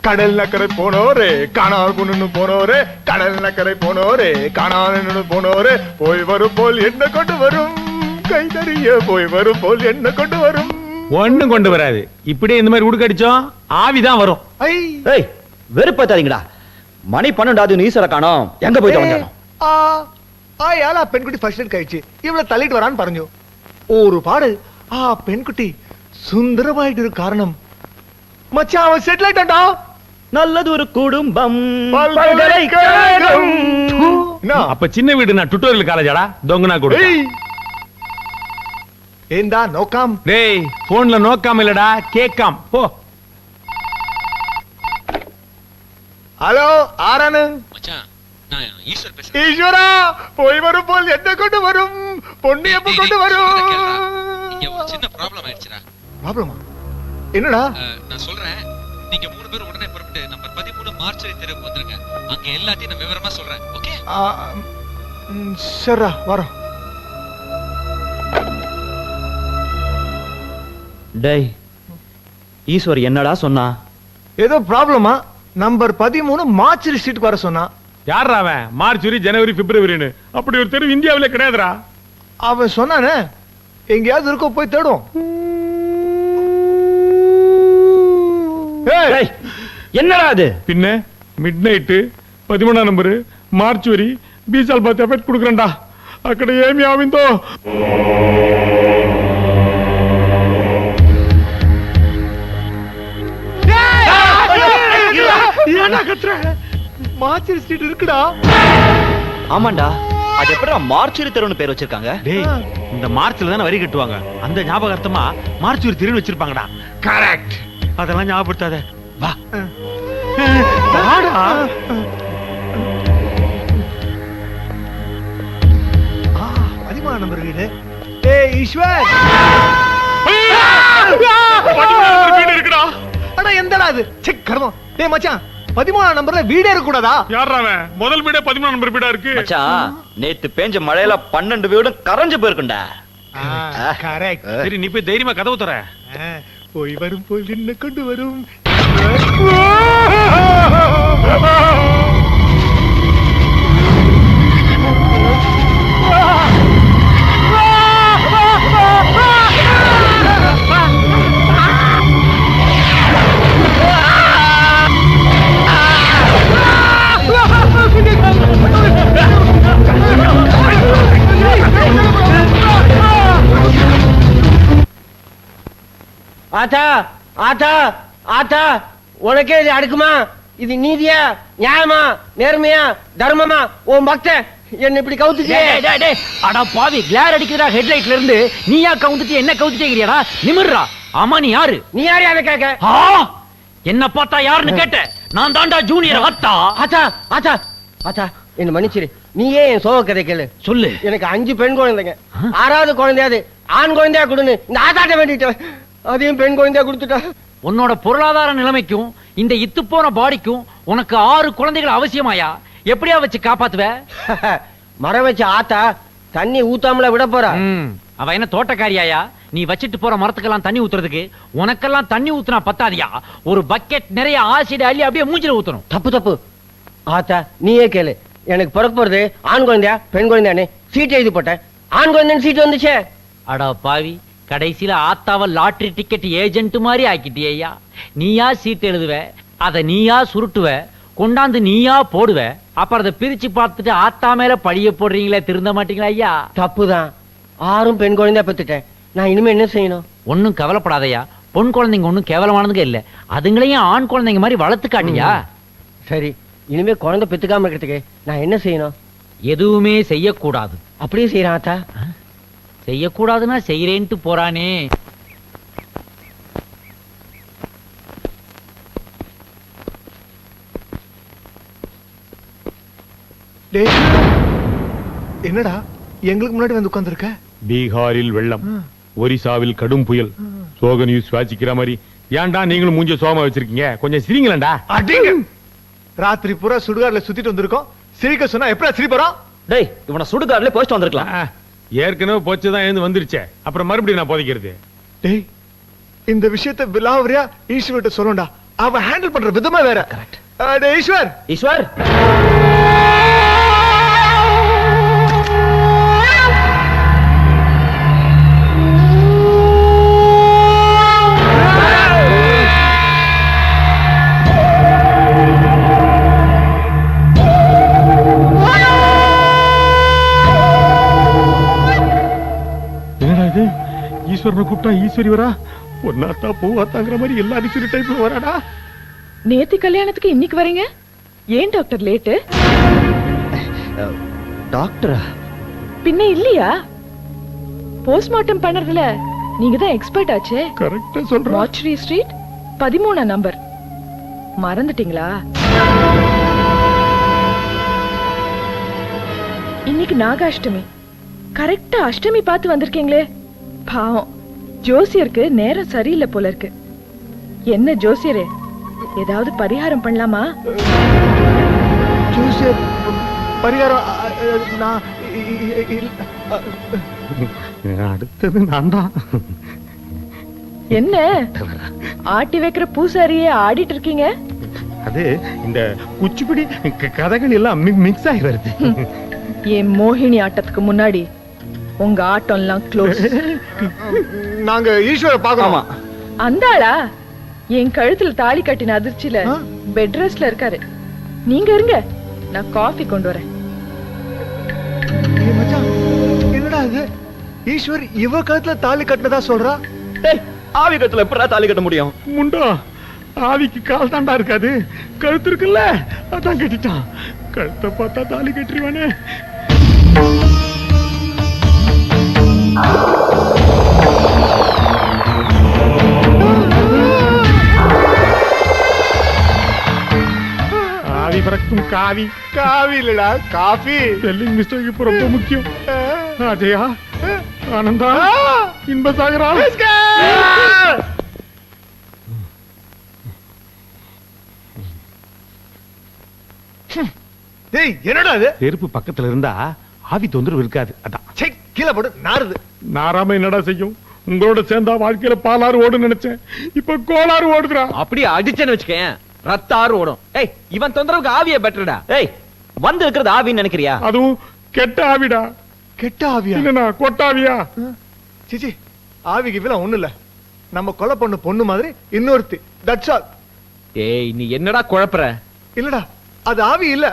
கடல் நக்கரை போனோரே காணால் பொண்ணு போனோரே கடல் நக்கரை போனோரே காணால் போனோரே போய் வரும் போல் என்ன கொண்டு வரும் கை தறிய போய் வரும் போல் என்ன கொண்டு வரும் ஒண்ணும் கொண்டு வராது இப்படியே இந்த மாதிரி உடுக்கடிச்சோம் ஆவிதான் வரும் ஏய் வெறுப்பத்தாதீங்கடா மணி 12 ஈஸ்வர காணோம் எங்க போயிட்டு வந்தானோ ആയാൾ ആ പെൺകുട്ടി ഫസ്റ്റ് എയ്ഡ് കഴിച്ച് ഇവിടെ തള്ളിയിട്ട് വരാൻ പറഞ്ഞു ഒരുപാട് ആ പെൺകുട്ടി സുന്ദരമായിട്ടൊരു കാരണം മച്ചാ അവൻ സെറ്റിൽ ആയിട്ടുണ്ടോ நல்லதொரு குடும்பம் அப்ப சின்ன வீடு நான் டுட்டோரியல் காலேஜாடா தொங்கனா கூட എന്താ നോക്കാം டேய் போன்ல நோக்காம இல்லடா கேட்காம் போ ഹലോ ആരാണ് ഈശ്വരാ പോയി വരുമ്പോൾ എന്നെ കൊണ്ട് വരും പൊണ്ണിയപ്പ കൊണ്ട് വരും சின்ன ப்ராப்ளம் ஆயிடுச்சுடா ப்ராப்ளமா என்னடா நான் சொல்றேன் நீங்க 3 பேர் உடனே புறப்பட்டு நம்பர் 13 மார்ச்சரி தெருவுக்கு வந்துருங்க அங்க எல்லாத்தையும் நான் விவரமா சொல்றேன் ஓகே சரிடா வரோம் டேய் ஈஸ்வர் என்னடா சொன்னா ஏதோ ப்ராப்ளமா நம்பர் 13 மார்ச்சரி ஸ்ட்ரீட் வர சொன்னா யாரா அவன் மார்ச் ஜனவரி பிப்ரவரின்னு அப்படி ஒரு தெரு இந்தியாவிலே கிடையாதுடா அவன் சொன்னானே எங்கேயாவது இருக்கோ போய் தேடும் என்னடா அது பின்ன மிட் நைட் 13 நம்பர் మార్చ్ వరి బీసాల్ బాత్ ఎఫెక్ట్ కుడుకురండా అక్కడ ఏమి ఆవిందో மார்ச்சரி ஸ்ட்ரீட் இருக்குடா ஆமாண்டா அது எப்படா மார்ச்சரி தெருன்னு பேர் வச்சிருக்காங்க டேய் இந்த மார்ச்ல தான வரி கட்டுவாங்க அந்த ஞாபகார்த்தமா மார்ச்சரி தெருன்னு வச்சிருப்பாங்கடா கரெக்ட் அதெல்லாம் ஞாபகப்படுத்தாத வா வாடா அதிகமான நம்பர் வீடு ஏய் ஈஸ்வர் வீடு இருக்குடா அட எந்தடா அது செக் கர்மம் டேய் மச்சான் 13ஆம் நம்பர்ல வீடே இருக்க கூடாதா? யாரா அவன்? முதல் வீடே 13ஆம் நம்பர் வீடா இருக்கு. மச்சான் நேத்து பேஞ்ச மழையில 12 வீடும் கரைஞ்சு போயிருக்குண்டா. கரெக்ட். சரி நீ போய் தைரியமா கதவு தர. போய் வரும் போய் என்ன கொண்டு வரும். ஆத்தா ஆத்தா ஆத்தா உனக்கே இது அடுக்குமா? இது நீதியா, நியாயமா, நேர்மையா, தர்மமா? உன் பக்தன் என்ன இப்படி கவுத்துட்டே? அட பாவி, கிளார் அடிக்கிறா ஹெட்லைட்ல இருந்து. நீயா கவுந்துட்டு என்ன கவுத்துட்டேங்கறியாடா? நிமிர்றா. ஆமா நீ யாரு? நீ யாரு யார கேக்க? என்ன பார்த்தா யாருன்னு கேட்ட? நான் தாண்டா ஜூனியர் ஆத்தா. ஆத்தா ஆத்தா ஆத்தா என்ன மன்னிச்சிரு. நீயே என் சோக கதை கேளு. சொல்லு. எனக்கு 5 பெண் குழந்தைங்க. 6வது குழந்தையாது ஆண் குழந்தையா கொடுன்னு இந்த ஆத்தாட்ட வேண்டிட்டேன். அதையும் பெண் குழந்தையா கொடுத்துட்டா. உன்னோட பொருளாதார நிலைமைக்கும் இந்த இத்து போன பாடிக்கும் உனக்கு 6 குழந்தைகள் அவசியமாயா? எப்படியா வச்சு காப்பாத்துவ? மரம் வச்ச ஆத்தா தண்ணி ஊத்தாமல விட போறா. அவ என்ன தோட்டக்காரியாயா? நீ வச்சிட்டு போற மரத்துக்கெல்லாம் தண்ணி ஊத்துறதுக்கு உனக்கெல்லாம் தண்ணி ஊத்துனா பத்தாதியா? ஒரு பக்கெட் நிறைய ஆசிட் அள்ளி அப்படியே மூஞ்சில ஊத்தணும். தப்பு தப்பு ஆத்தா, நீயே கேளு. எனக்கு பிறக்க போறது ஆண் குழந்தையா பெண் குழந்தையானே சீட் எழுதி போட்டேன். ஆண் குழந்தைன்னு சீட் வந்துச்சே. அடா பாவி, கடைசியில ஆத்தாவ லாட்டரி டிக்கெட் ஏஜென்ட் மாதிரி ஆக்கிட்டியா? நீயா சீட் எழுதுவ, அத நீயா சுருட்டுவ, கொண்டாந்து நீயா போடுவ, அப்புறம் அதை பிரிச்சு பார்த்துட்டு ஆத்தா மேல பழிய போடுறீங்களே, திருந்த மாட்டீங்களா ஐயா? தப்புதான். 6 பெண் குழந்தையா பெத்துட்டேன். நான் இனிமே என்ன செய்யணும்? ஒன்னும் கவலைப்படாதயா. பொன் குழந்தைங்க ஒன்னும் கேவலமானதுங்க இல்ல. அதுங்களையும் ஆண் குழந்தைங்க மாதிரி வளர்த்து காட்டியா? சரி, இனிமே குழந்தை பெத்துக்காம இருக்கிறதுக்கு நான் என்ன செய்யணும்? எதுவுமே செய்யக்கூடாது. அப்படியே செய்யறேன் ஆத்தா. செய்யக்கூடாதுன்னா செய்யறேன்ட்டு போறானே. என்னடா எங்களுக்கு முன்னாடி வந்து உட்கார்ந்திருக்க? பீகாரில் வெள்ளம், ஒரிசாவில் கடும் புயல், சோக நியூஸ் வாசிக்கிற மாதிரி ஏன்டா நீங்களும் மூஞ்ச சோகமா வச்சிருக்கீங்க? கொஞ்சம் சிரிங்களேன்டா. அடிங்க. ராத்திரி பூரா சுடுகாடுல சுத்திட்டு வந்திருக்கோம். சிரிக்க சொன்னா எப்படா சிரிப்பறோம்? டேய், இவனை சுடுகாடுல போஸ்ட் வந்திருக்கலாம். ஏற்கனவே போச்சுதான் எழுந்து வந்துருச்சே, அப்புறம் மறுபடியும் நான் போதிக்கிறது. டேய், இந்த விஷயத்தை விலாவரியா ஈஸ்வர்கிட்ட சொல்லணும்டா. அவன் ஹேண்டில் பண்ற விதமா வேற. டேய் ஈஸ்வர், ஈஸ்வர் ஈஸ்வரனை கூப்பிட்டா ஈஸ்வரி வரா? ஒன்னாத்தா பூவாத்தாங்கிற மாதிரி எல்லா ஈஸ்வரி டைப்ல வராடா. நேத்து கல்யாணத்துக்கு இன்னைக்கு வரீங்க? ஏன் டாக்டர் லேட்டு? டாக்டரா? பின்ன இல்லையா? போஸ்ட்மார்ட்டம் பண்றதுல நீங்க தான் எக்ஸ்பர்ட் ஆச்சே. கரெக்ட்டா சொல்ற. மார்ச்சரி ஸ்ட்ரீட் 13ஆம் நம்பர். மறந்துட்டீங்களா? இன்னைக்கு நாகாஷ்டமி. கரெக்டா அஷ்டமி பார்த்து வந்திருக்கீங்களே. பாவம், ஜோசியருக்கு நேரம் சரியில்லை போல இருக்கு. என்ன ஜோசியரே, ஏதாவது பரிகாரம் பண்ணலாமா? ஜோசியர் பரிகாரம்? அடுத்தது நான் தான். என்ன ஆட்டி வைக்கிற பூசாரியே ஆடிட்டு இருக்கீங்க? அது இந்த குச்சிப்பிடி கதைகள் எல்லாம் மிக்ஸ் ஆகி வருது. என் மோகினி ஆட்டத்துக்கு முன்னாடி உங்க ஆட்டம் எல்லாம் க்ளோஸ். நாங்க ஈஸ்வர பார்க்கலாமா? அந்த ஆளா? என் கழுத்துல தாலி கட்டின அதிர்ச்சியில பெட் ரெஸ்ட்ல இருக்காரு. நீங்க இருங்க, நான் காஃபி கொண்டு வரேன். என்னடா இது? ஈஸ்வர் இவ கழுத்துல தாலி கட்டினதா சொல்றா? ஆவி கழுத்துல எப்படா தாலி கட்ட முடியும்? முண்டா, ஆவிக்கு கால் தாண்டா இருக்காது, கழுத்து இருக்குல்ல, அதான் கட்டிட்டான். கழுத்தை பார்த்தா தாலி கட்டிடுவானே. ஆவி பறக்கும் காவி. காவி இல்லடா, காஃபி. ஸ்பெல்லிங் மிஸ்டேக் இப்ப ரொம்ப முக்கியம். அஜயா, ஆனந்தா, இன்பசாகரா. டேய் என்னடா இது? செருப்பு பக்கத்துல இருந்தா ஆவி தொந்தரவு இருக்காது. அதான் சே, கீழே போடு நாறுது. நாராம என்னடா செய்யும்? உங்களோட சேர்ந்தா வாழ்க்கையில பாலாறு ஓடும் நினைச்சேன், இப்ப கோளாறு ஓடுதுடா. அப்படியே அடிச்சேன்னு வச்சுக்கேன், ரத்த ஆறு ஓடும். ஏய், இவன் தொந்தரவுக்கு ஆவியே பெட்டர்டா. ஏய், வந்து இருக்கிறது ஆவின்னு நினைக்கிறியா? அதுவும் கெட்ட ஆவிடா. கெட்ட ஆவியா? இல்லனா கொட்டாவியா? சிச்சி, ஆவிக்கு இவெல்லாம் ஒண்ணு இல்ல. நம்ம கொலை பண்ண பொண்ணு மாதிரி இன்னொருத்தி. That's all. ஏய், நீ என்னடா குழப்பற? இல்லடா, அது ஆவி இல்ல.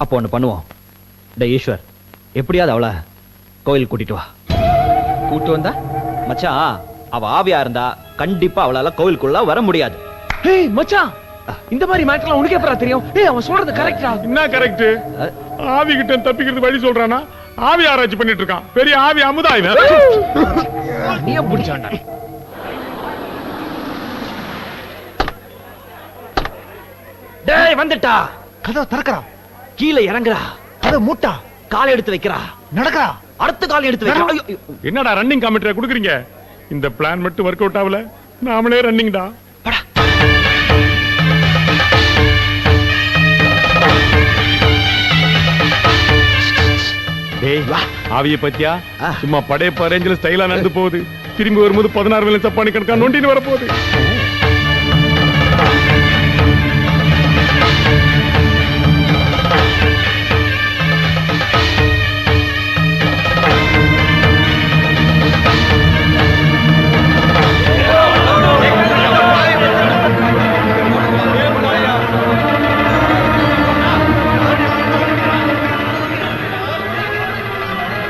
அப்போ ஒண்ணு பண்ணுவோம். டேய் ஈஸ்வர், எப்படியாவது அவளை கோயில் கூட்டிட்டு வா. கூட்டு வந்தா மச்சான், அவ ஆவியா இருந்தா கண்டிப்பா அவளால கோயிலுக்குள்ள வர முடியாது. ஏய் மச்சான், இந்த மாதிரி மேட்டர்லாம் உனக்கு எப்பறா தெரியும்? ஏய், அவன் சொல்றது கரெக்ட்டா? என்ன கரெக்ட்? ஆவி கிட்ட தப்பிக்கிறது வழி சொல்றானா? ஆவி ஆராய்ச்சி பண்ணிட்டு இருக்கான். பெரிய ஆவி அமுதா இவன். நீ புடிச்சாண்டா. டேய் வந்துட்டா. கதவை திறக்கறா. கீழே இறங்குறா. கதவை மூட்டா. கால் எடுத்து வைக்கிறா. நடக்கறா. அடுத்த கால் எடுத்து வைக்கிறா. என்னடா ரன்னிங் காமெண்ட்ரி கொடுக்குறீங்க? இந்த பிளான் மட்டும் ஒர்க் அவுட் ஆகல, நாமளே ரன்னிங்டா. டேய், ஆவிய பத்தியா? சும்மா படையப்ப ரேஞ்சில ஸ்டைலா நடந்து போகுது. திரும்பி வரும்போது 16 வேலை சப்பானி கணக்கா நொண்டின்னு வர போகுது.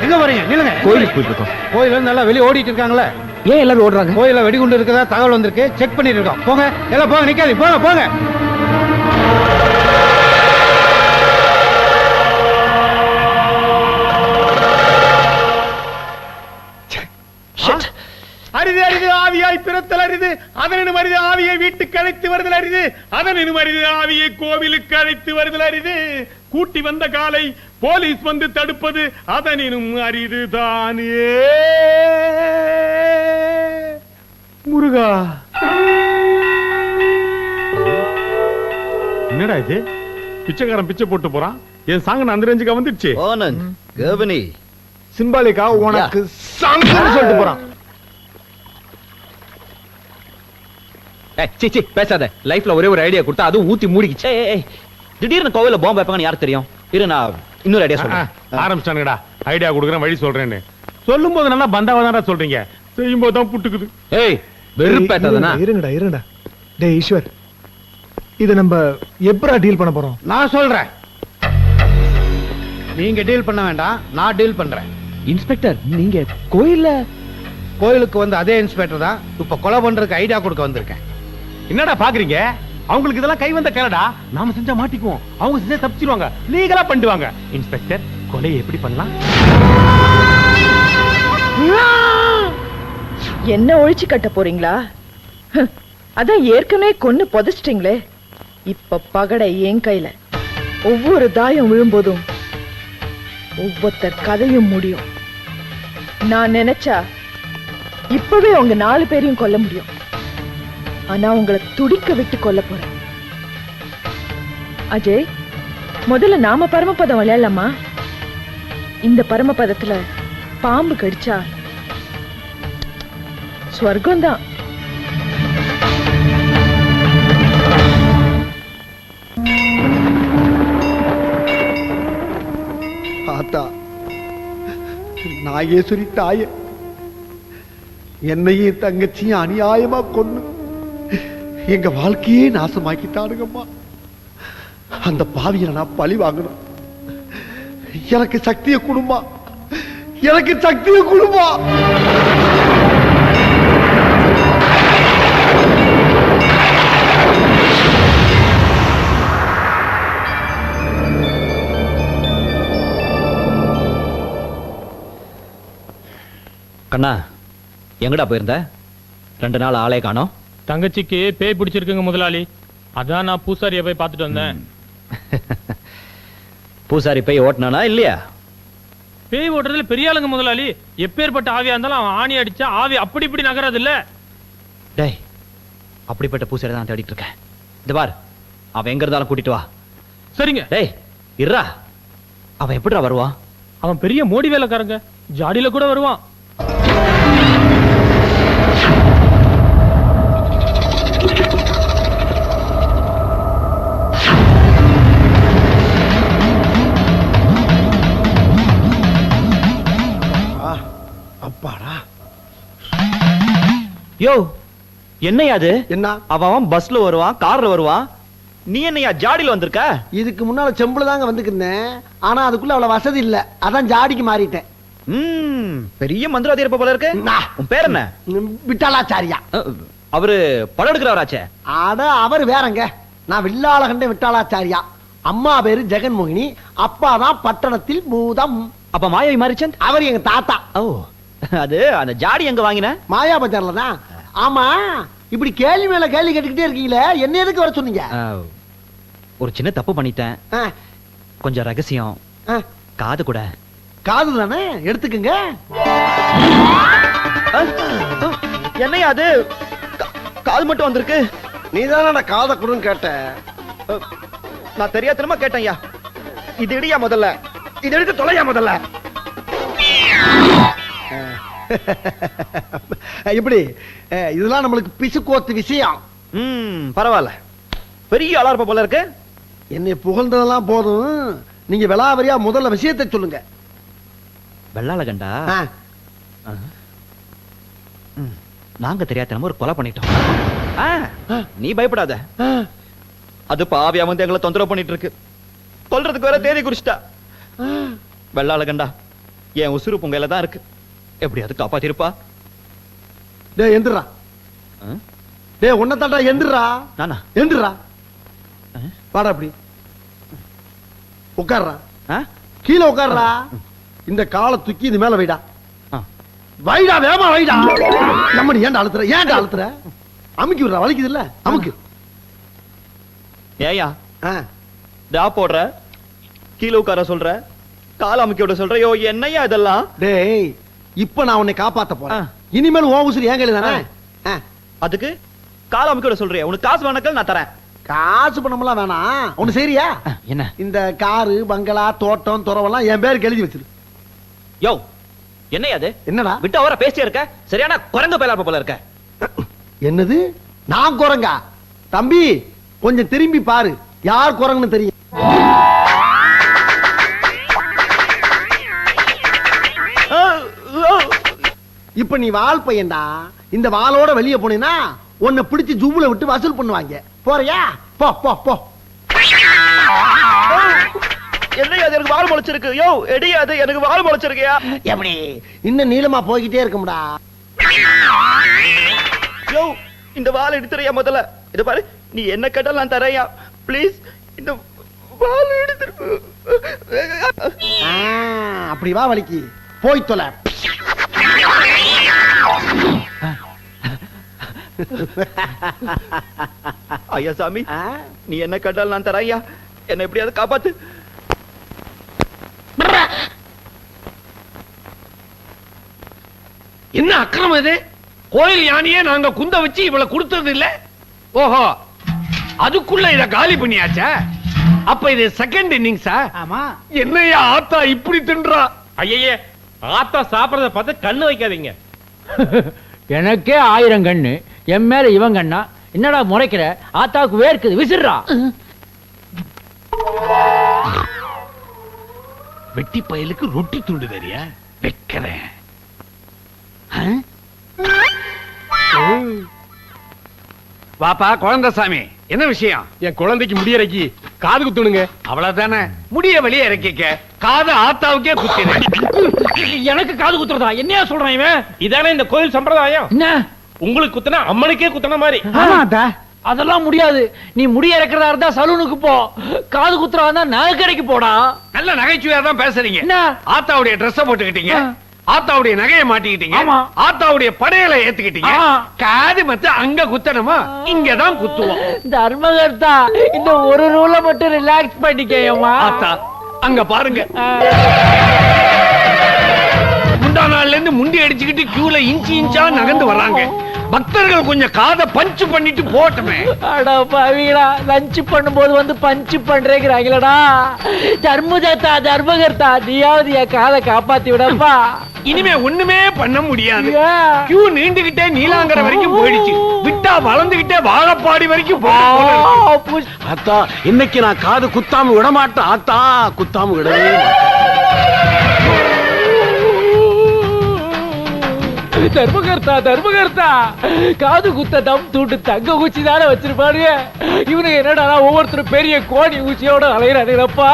எங்க வரீங்க? நில்லுங்க. கோயிலுக்கு போயிட்டு இருக்கோம். கோயில நல்லா வெளியே ஓடிட்டு இருக்காங்களே. ஏன் எல்லாரும் ஓடுறாங்க? கோயில வெடிகுண்டு இருக்கதா தகவல் வந்திருக்கு. செக் பண்ணிட்டு இருக்கோம். போங்க, எல்லாம் போங்க, நிக்காதீங்க, போங்க போங்க. அரிது அரிது ஆவியாய் பிறத்தல் அரிது, அதனினும் அரிது ஆவியை வீட்டுக்கு அழைத்து வருதல் அரிது, அதனினும் அரிது ஆவியை கோவிலுக்கு அழைத்து வருதல் அரிது. கூட்டி வந்த காலை போலீஸ் வந்து தடுப்பது அதனினும் அரிது தானே. முருகா, என்னடா இது? பிச்சைக்காரன் பிச்சை போட்டு போறான். என் சாங்க அந்த ரேஞ்சுக்கு வந்துடுச்சு. கவனி, சிம்பாலிக்கா உனக்கு சாங்கன்னு சொல்லிட்டு போறான். சீ பேசாத. லைஃப்ல ஒரே ஒரு ஐடியா கொடுத்தா அதுவும் ஊத்தி மூடிக்கிச்சு. திடீர்னு கோவில பாம்பு வைப்பாங்கன்னு யாருக்கு தெரியும்? இரு, நான் இன்னொரு ஐடியா சொல்றேன். ஆரம்பிச்சானுங்கடா. ஐடியா கொடுக்குறேன், வழி சொல்றேன்னு. சொல்லும் போது நல்லா பந்தாவதான்டா சொல்றீங்க, செய்யும் போது தான் புட்டுக்குது. ஏய், வெறுப்பேத்தாதனா? இருங்கடா. டேய் ஈஸ்வர், இத நம்ம எப்பரா டீல் பண்ண போறோம்? நான் சொல்றேன். நீங்க டீல் பண்ண வேண்டாம், நான் டீல் பண்றேன். இன்ஸ்பெக்டர், நீங்க கோயிலுக்கு வந்து அதே இன்ஸ்பெக்டர் தான் இப்ப கொலை பண்றதுக்கு ஐடியா கொடுக்க வந்திருக்கேன். என்னடா பாக்குறீங்க? அவங்களுக்கு இதெல்லாம் கை வந்த கேளடா. நாம செஞ்சா மாட்டிக்குவோம், அவங்க செஞ்சா தப்பிச்சிருவாங்க, லீகலா பண்ணிடுவாங்க. இன்ஸ்பெக்டர், கொலையை எப்படி பண்ணலாம்? என்ன ஒழிச்சு கட்ட போறீங்களா? அதான் ஏற்கனவே கொன்னு புதைச்சிட்டீங்களே. இப்ப பகடை என் கையில. ஒவ்வொரு தாயம் விழும்போதும் ஒவ்வொருத்தர் கதையும் முடியும். நான் நினைச்சா இப்பவே உங்க 4 பேரையும் கொல்ல முடியும். ஆனா உங்களை துடிக்க விட்டு கொல்ல போறேன். அஜய், முதல்ல நாம பரமபதம் விளையாடலாமா? இந்த பரமபதத்துல பாம்பு கடிச்சா ஸ்வர்க்கம்தான். ஆத்தா, நாகேஸ்வரி தாயே, என்னையும் தங்கச்சியும் அநியாயமா கொன்னு எங்க வாழ்க்கையே நாசமாக்கிட்டானுங்கம்மா. அந்த பாவியை நான் பழி வாங்கணும். எனக்கு சக்தியை கொடுமா, எனக்கு சக்தியை கொடுமா. கண்ணா, எங்கடா போயிருந்த? 2 நாள் ஆளே காணோம். தங்கச்சிக்கு பேய் பிடிச்சிருக்குங்க முதலாளி. அதான் நான் பூசாரியை போய் பார்த்துட்டு வந்தேன். பூசாரி பேய் ஓட்டினானா இல்லையா? பேய் ஓட்டுறதுல பெரிய ஆளுங்க முதலாளி. எப்பேற்பட்ட ஆவியா இருந்தாலும் அவன் ஆணி அடிச்சா ஆவி அப்படி இப்படி நகராது இல்ல. அப்படிப்பட்ட பூசாரி தான் தேடிட்டு இருக்கேன். இந்த பார், அவன் எங்க இருந்தாலும் கூட்டிட்டு வா. சரிங்க. டேய் இருடா, அவன் எப்படிடா வருவான்? அவன் பெரிய மோடி வேலைக்காரங்க, ஜாடியில கூட வருவான். அப்பாடா. யோ என்னையா அது? என்ன? அவன் பஸ்ல வருவான், கார்ல வருவான், நீ என்னையா ஜாடியில வந்திருக்க? இதுக்கு முன்னால செம்புல தாங்க வந்துக்கிருந்தேன். ஆனா அதுக்குள்ள அவ்வளவு வசதி இல்ல, அதான் ஜாடிக்கு மாறிட்டேன். பெரிய மந்திரவாதி இருப்ப போல இருக்கு. உன் பேர் என்ன? விட்டாலாச்சாரியா. அவரு படம் எடுக்கிறவராச்சே. அட அவர் வேறங்க. நான் வில்லாளகண்ட விட்டாலாச்சாரியா. அம்மா பேரு ஜெகன்மோகினி, அப்பா தான் பட்டணத்தில் பூதம். அப்ப மாயாவி மாரிச்சந்த் அவர் எங்க தாத்தா. ஓ, அது அந்த ஜாடி எங்க வாங்கின? மாயா பஜார்ல தான். ஆமா, இப்படி கேள்வி மேல கேள்வி கேட்டுக்கிட்டே இருக்கீங்களே, என்ன எதுக்கு வர சொன்னீங்க? ஒரு சின்ன தப்பு பண்ணிட்டேன், கொஞ்சம் ரகசியம். காது கூட. காது தானே, எடுத்துக்கங்க. என்னையா அது? காது மட்டும் வந்திருக்கு. நீ தானே காதை கொடுன்னு கேட்ட. நான் தெரியாதனமா கேட்டேன்யா. இது இடியா முதல்ல, இது எடுத்து தொலையா முதல்ல. இப்படி இதெல்லாம் நம்மளுக்கு பிசுக்கோத்து விஷயம். பரவாயில்ல, பெரிய ஆளா இருப்ப போல இருக்கு. என்னை புகழ்ந்ததெல்லாம் போதும், நீங்க விலாவரியா முதல்ல விஷயத்தை சொல்லுங்க. வெள்ளாளகண்டா, நாங்க தெரியாதனமா ஒரு கொலை பண்ணிட்டோம். நீ பயப்படாத, அது பாவியா வந்து எங்களை தொந்தரவு பண்ணிட்டு இருக்கு. கொல்றதுக்கு வேற தேதி குறிச்சிட்டா. வெள்ளாளகண்டா, என் உசுறு பொங்கையில தான் இருக்கு, எப்படியாவது காப்பாத்திருப்பா. டே எந்திரா. டே உன்ன தாண்டா எந்திரா. நானா? எந்திரா. வாடா அப்படி உட்கார்றா. கீழே உட்கார்றா. இந்த காலை தூக்கி இது மேல வைடா. வைடா, வேமா வைடா. நம்ம ஏன்டா அழுத்துற? ஏன்டா அழுத்துற? அமுக்கி விடுறா, வலிக்குது இல்ல, அமுக்கு. ஏயா டா போடுற, கீழே உட்கார சொல்ற, கால அமுக்கி விட சொல்ற. யோ என்னையா இதெல்லாம்? டேய், இப்ப நான் உன்னை காப்பாத்த போறேன். இனிமேல் ஓ உசுறு ஏன் கையில தானே. அதுக்கு கால அமுக்கி விட சொல்றியா? உனக்கு காசு வேணாக்கள் நான் தரேன். காசு பணமெல்லாம் வேணாம். ஒண்ணு சரியா? என்ன? இந்த காரு, பங்களா, தோட்டம், துறவெல்லாம் என் பேருக்கு எழுதி வச்சிரு. யோ என்னையா அது? என்னடா விட்டு அவரை பேசிட்டே இருக்க? சரியான குரங்கு பேலா போல இருக்க. என்னது? நான் குரங்கா? தம்பி கொஞ்சம் திரும்பி பாரு, யார் குரங்குன்னு தெரியும். இப்ப நீ வால் பையன்டா. இந்த வாளோட வெளியே போனீன்னா உன்னை பிடிச்சு ஜூவுல விட்டு வசூல் பண்ணுவாங்க. போறியா? போ போ போ. என்னையா அது? எனக்கு வால் முளைச்சிருக்கு. யோ எடியா அது? எனக்கு வால் முளைச்சிருக்கியா? எப்படி இன்னும் நீளமா போய்கிட்டே இருக்கும்டா. யோ இந்த வால் எடுத்துறியா முதல்ல? இத பாரு, நீ என்ன கேட்டாலும் நான் தரையா. ப்ளீஸ் இந்த வால் எடுத்துரு. அப்படி வா, வலிக்கு போய் தொலை. ஐயா சாமி, நீ என்ன கேட்டாலும் நான் தரையா. என்ன எப்படியாவது காப்பாத்து. என்ன அக்கிரமம் இது? கோயில் யானையே நாங்க குந்த வச்சு இவளை கொடுத்தது இல்ல. ஓஹோ, அதுக்குள்ள இத காலி பண்ணியாச்சா? அப்ப இது செகண்ட் இன்னிங்ஸா? ஆமா. என்னையா ஆத்தா இப்படி தின்றா? ஐயே, ஆத்தா சாப்பிடறத பார்த்து கண்ணு வைக்காதீங்க. எனக்கே 1000 கண்ணு, என் மேல இவன் கண்ணா? என்னடா முறைக்கிற? ஆத்தாவுக்கு வேர்க்குது, விசிறா. வெட்டி பயலுக்கு ரொட்டி துண்டு தெரியா? வைக்கிறேன். வாப்பா குழந்தைசாமி, என்ன விஷயம்? என் குழந்தைக்கு முடியறக்கி காது குத்துணுங்க. அவ்வளவுதானே? முடிய வெளியே இறக்கிக்க. காது ஆத்தாவுக்கே குத்தினேன். எனக்கு காது குத்துறதா? என்னையா சொல்றான் இவன்? இதானே இந்த கோயில் சம்பிரதாயம். என்ன உங்களுக்கு குத்துனா அம்மனுக்கே குத்துன மாதிரி. அதெல்லாம் முடியாது. நீ முடிய இறக்கிறதா இருந்தா சலூனுக்கு போ, காது குத்துறதா இருந்தா நகைக்கடைக்கு போடா. நல்ல நகைச்சுவையா தான் பேசுறீங்க. என்ன? ஆத்தாவுடைய ட்ரெஸ் போட்டுக்கிட்டீங்க, ஆத்தாவுடைய நகையை மாட்டிக்கிட்டீங்க, ஆத்தாவுடைய படையலை ஏத்துக்கிட்டீங்க. காது மத்த அங்க குத்தணுமா? இங்கதான் குத்துவோம். தர்மகர்த்தா, இந்த ஒரு ரூல மட்டும் ரிலாக்ஸ் பண்ணிக்கேயம்மா. ஆத்தா அங்க பாருங்க, முந்தா நாள்ல இருந்து முண்டி அடிச்சுக்கிட்டு கியூல இன்ச்சு இன்ச்சா நகர்ந்து வர்றாங்க. பக்தர்கள் கொஞ்சம் காதை பஞ்சு பண்ணிட்டு போட்டுமே. அட பாவிகளா, லஞ்ச் பண்ணும்போது வந்து பஞ்சு பண்றேங்கிறாங்களடா. தர்மகர்த்தா நீயாவது என் காதை காப்பாத்தி விடப்பா. இனிமே ஒண்ணுமே பண்ண முடியாது. கியூ நீண்டுகிட்டே நீலாங்கரை வரைக்கும் போயிடுச்சு. விட்டா வளர்ந்துகிட்டே வாழப்பாடி வரைக்கும் ஆத்தா, இன்னைக்கு நான் காது குத்தாம விட மாட்டேன். ஆத்தா, குத்தாம விடவே தர்மகர்த்தா காது குத்த தம் தூண்டு தங்க ஊச்சி தானே வச்சிருப்பாருங்க. இவனுக்கு என்னடா ஒவ்வொருத்தரும் பெரிய கோணி ஊச்சியோட அலையிறானுங்கப்பா.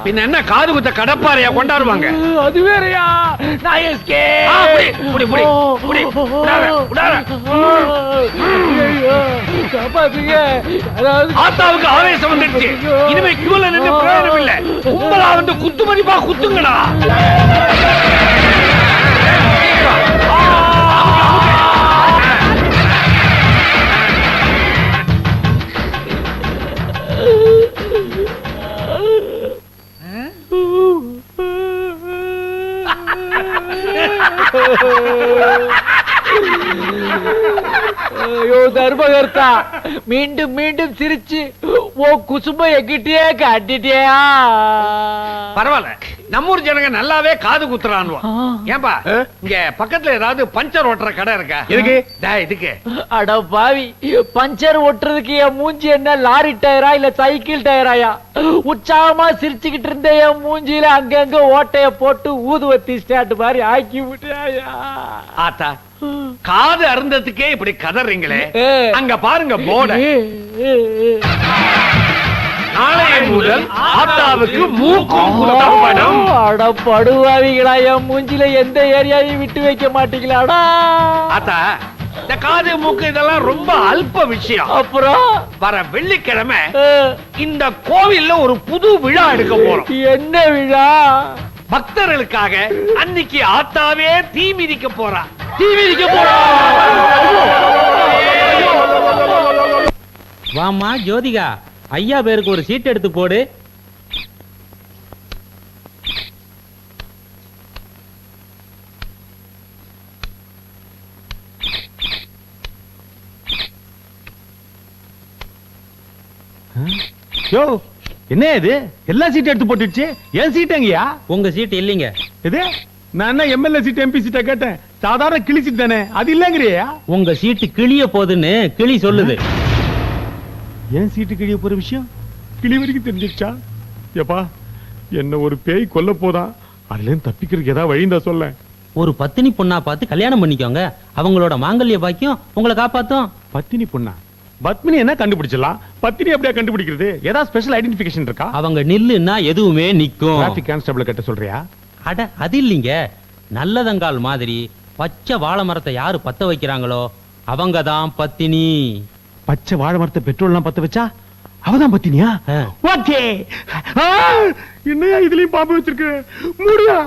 பின்ன என்ன காது குத்த கடப்பாறையா கொண்டாடுவாங்க? அது வேறயா? நான் எஸ்கே காப்பாத்துங்க. ஆத்தாவுக்கு ஆவேசம் வந்துடுச்சு. இனிமே கியூல நின்று பிரயோஜனம் இல்ல. கும்பலா வந்து குத்து மதிப்பா குத்துங்கடா. ஐயோ தர்மகர்த்தா, மீண்டும் மீண்டும் சிரிச்சு ஓ குசும்ப எங்கிட்டே காட்டிட்டியா? பரவாயில்ல, நம்ம ஊர் ஜனங்க நல்லாவே காது குத்துறான்வா. ஏன்பா இங்க பக்கத்துல ஏதாவது பஞ்சர் ஓட்டுற கடை இருக்கா? எதுக்கு? இதுக்கு. அட பாவி, பஞ்சர் ஓட்டுறதுக்கு என் மூஞ்சி என்ன லாரி டயரா இல்ல சைக்கிள் டயராயா? உற்சாகமா சிரிச்சுக்கிட்டு இருந்த என் மூஞ்சியில அங்கங்க ஓட்டைய போட்டு ஊதுவத்தி ஸ்டாண்ட் மாதிரி ஆக்கி விட்டாயா? ஆத்தா, காது அருந்ததுக்கே இப்படி கதறீங்களே, அங்க பாருங்க போர்டு. நாளைய முதல் ஆத்தாவுக்கு மூக்கும் குத்தப்படும். அட படுவாவிகளா, என் மூஞ்சில எந்த ஏரியாவையும் விட்டு வைக்க மாட்டீங்களாடா? ஆத்தா, இந்த காது மூக்கு இதெல்லாம் ரொம்ப அல்ப விஷயம். அப்புறம் வர வெள்ளிக்கிழமை இந்த கோவில்ல ஒரு புது விழா எடுக்க போறோம். என்ன விழா? பக்தர்களுக்காக அன்னைக்கு ஆத்தாவே தீ மிதிக்க போறா. வாமா ஜோதிகா, ஐயா பேருக்கு ஒரு சீட் எடுத்து போடு. யோ, என்ன இது? எல்லா சீட்டும் எடுத்து போட்டுடுச்சு. என் சீட் எங்கயா? உங்க சீட் இல்லைங்க. இது நான் என்ன எம்எல்ஏ சீட் எம்பி சீட்டை கேட்டேன். சாதாரண கிளி சீட் தானே, அது இல்லங்கிறியா? உங்க சீட்டு கிளிய போகுதுன்னு கிளி சொல்லுது. என் சீட்டு கிளிய போற விஷயம் கிளி வரைக்கும் தெரிஞ்சிருச்சா? ஏப்பா, என்ன ஒரு பேய் கொல்ல போதா, அதுல இருந்து தப்பிக்கிறதுக்கு ஏதாவது வழிந்தா சொல்ல. ஒரு பத்தினி பொண்ணா பார்த்து கல்யாணம் பண்ணிக்கோங்க. அவங்களோட மாங்கல்ய பாக்கியம் உங்களை காப்பாத்தும். பத்தினி பொண்ணா? பத்மினி என்ன கண்டுபிடிச்சலாம், பத்தினி எப்படியா கண்டுபிடிக்கிறது? ஏதாவது ஸ்பெஷல் ஐடென்டிஃபிகேஷன் இருக்கா? அவங்க நில்லுன்னா எதுவுமே நிக்கும். டிராஃபிக் கான்ஸ்டபிள் கிட்ட சொல்றியா? அட அது இல்லைங்க, நல்லதங்கால் மாதிரி பச்சை வாழை மரத்தை யாரு பத்த வைக்கிறாங்களோ அவங்க தான் பத்தினி. பச்சை வாழை மரத்தை பெட்ரோல்லாம் பத்த வச்சா அவதான் பத்தினியா? ஓகே. என்னையா இதுலயும் பாம்பு வச்சிருக்கு? மூடியா?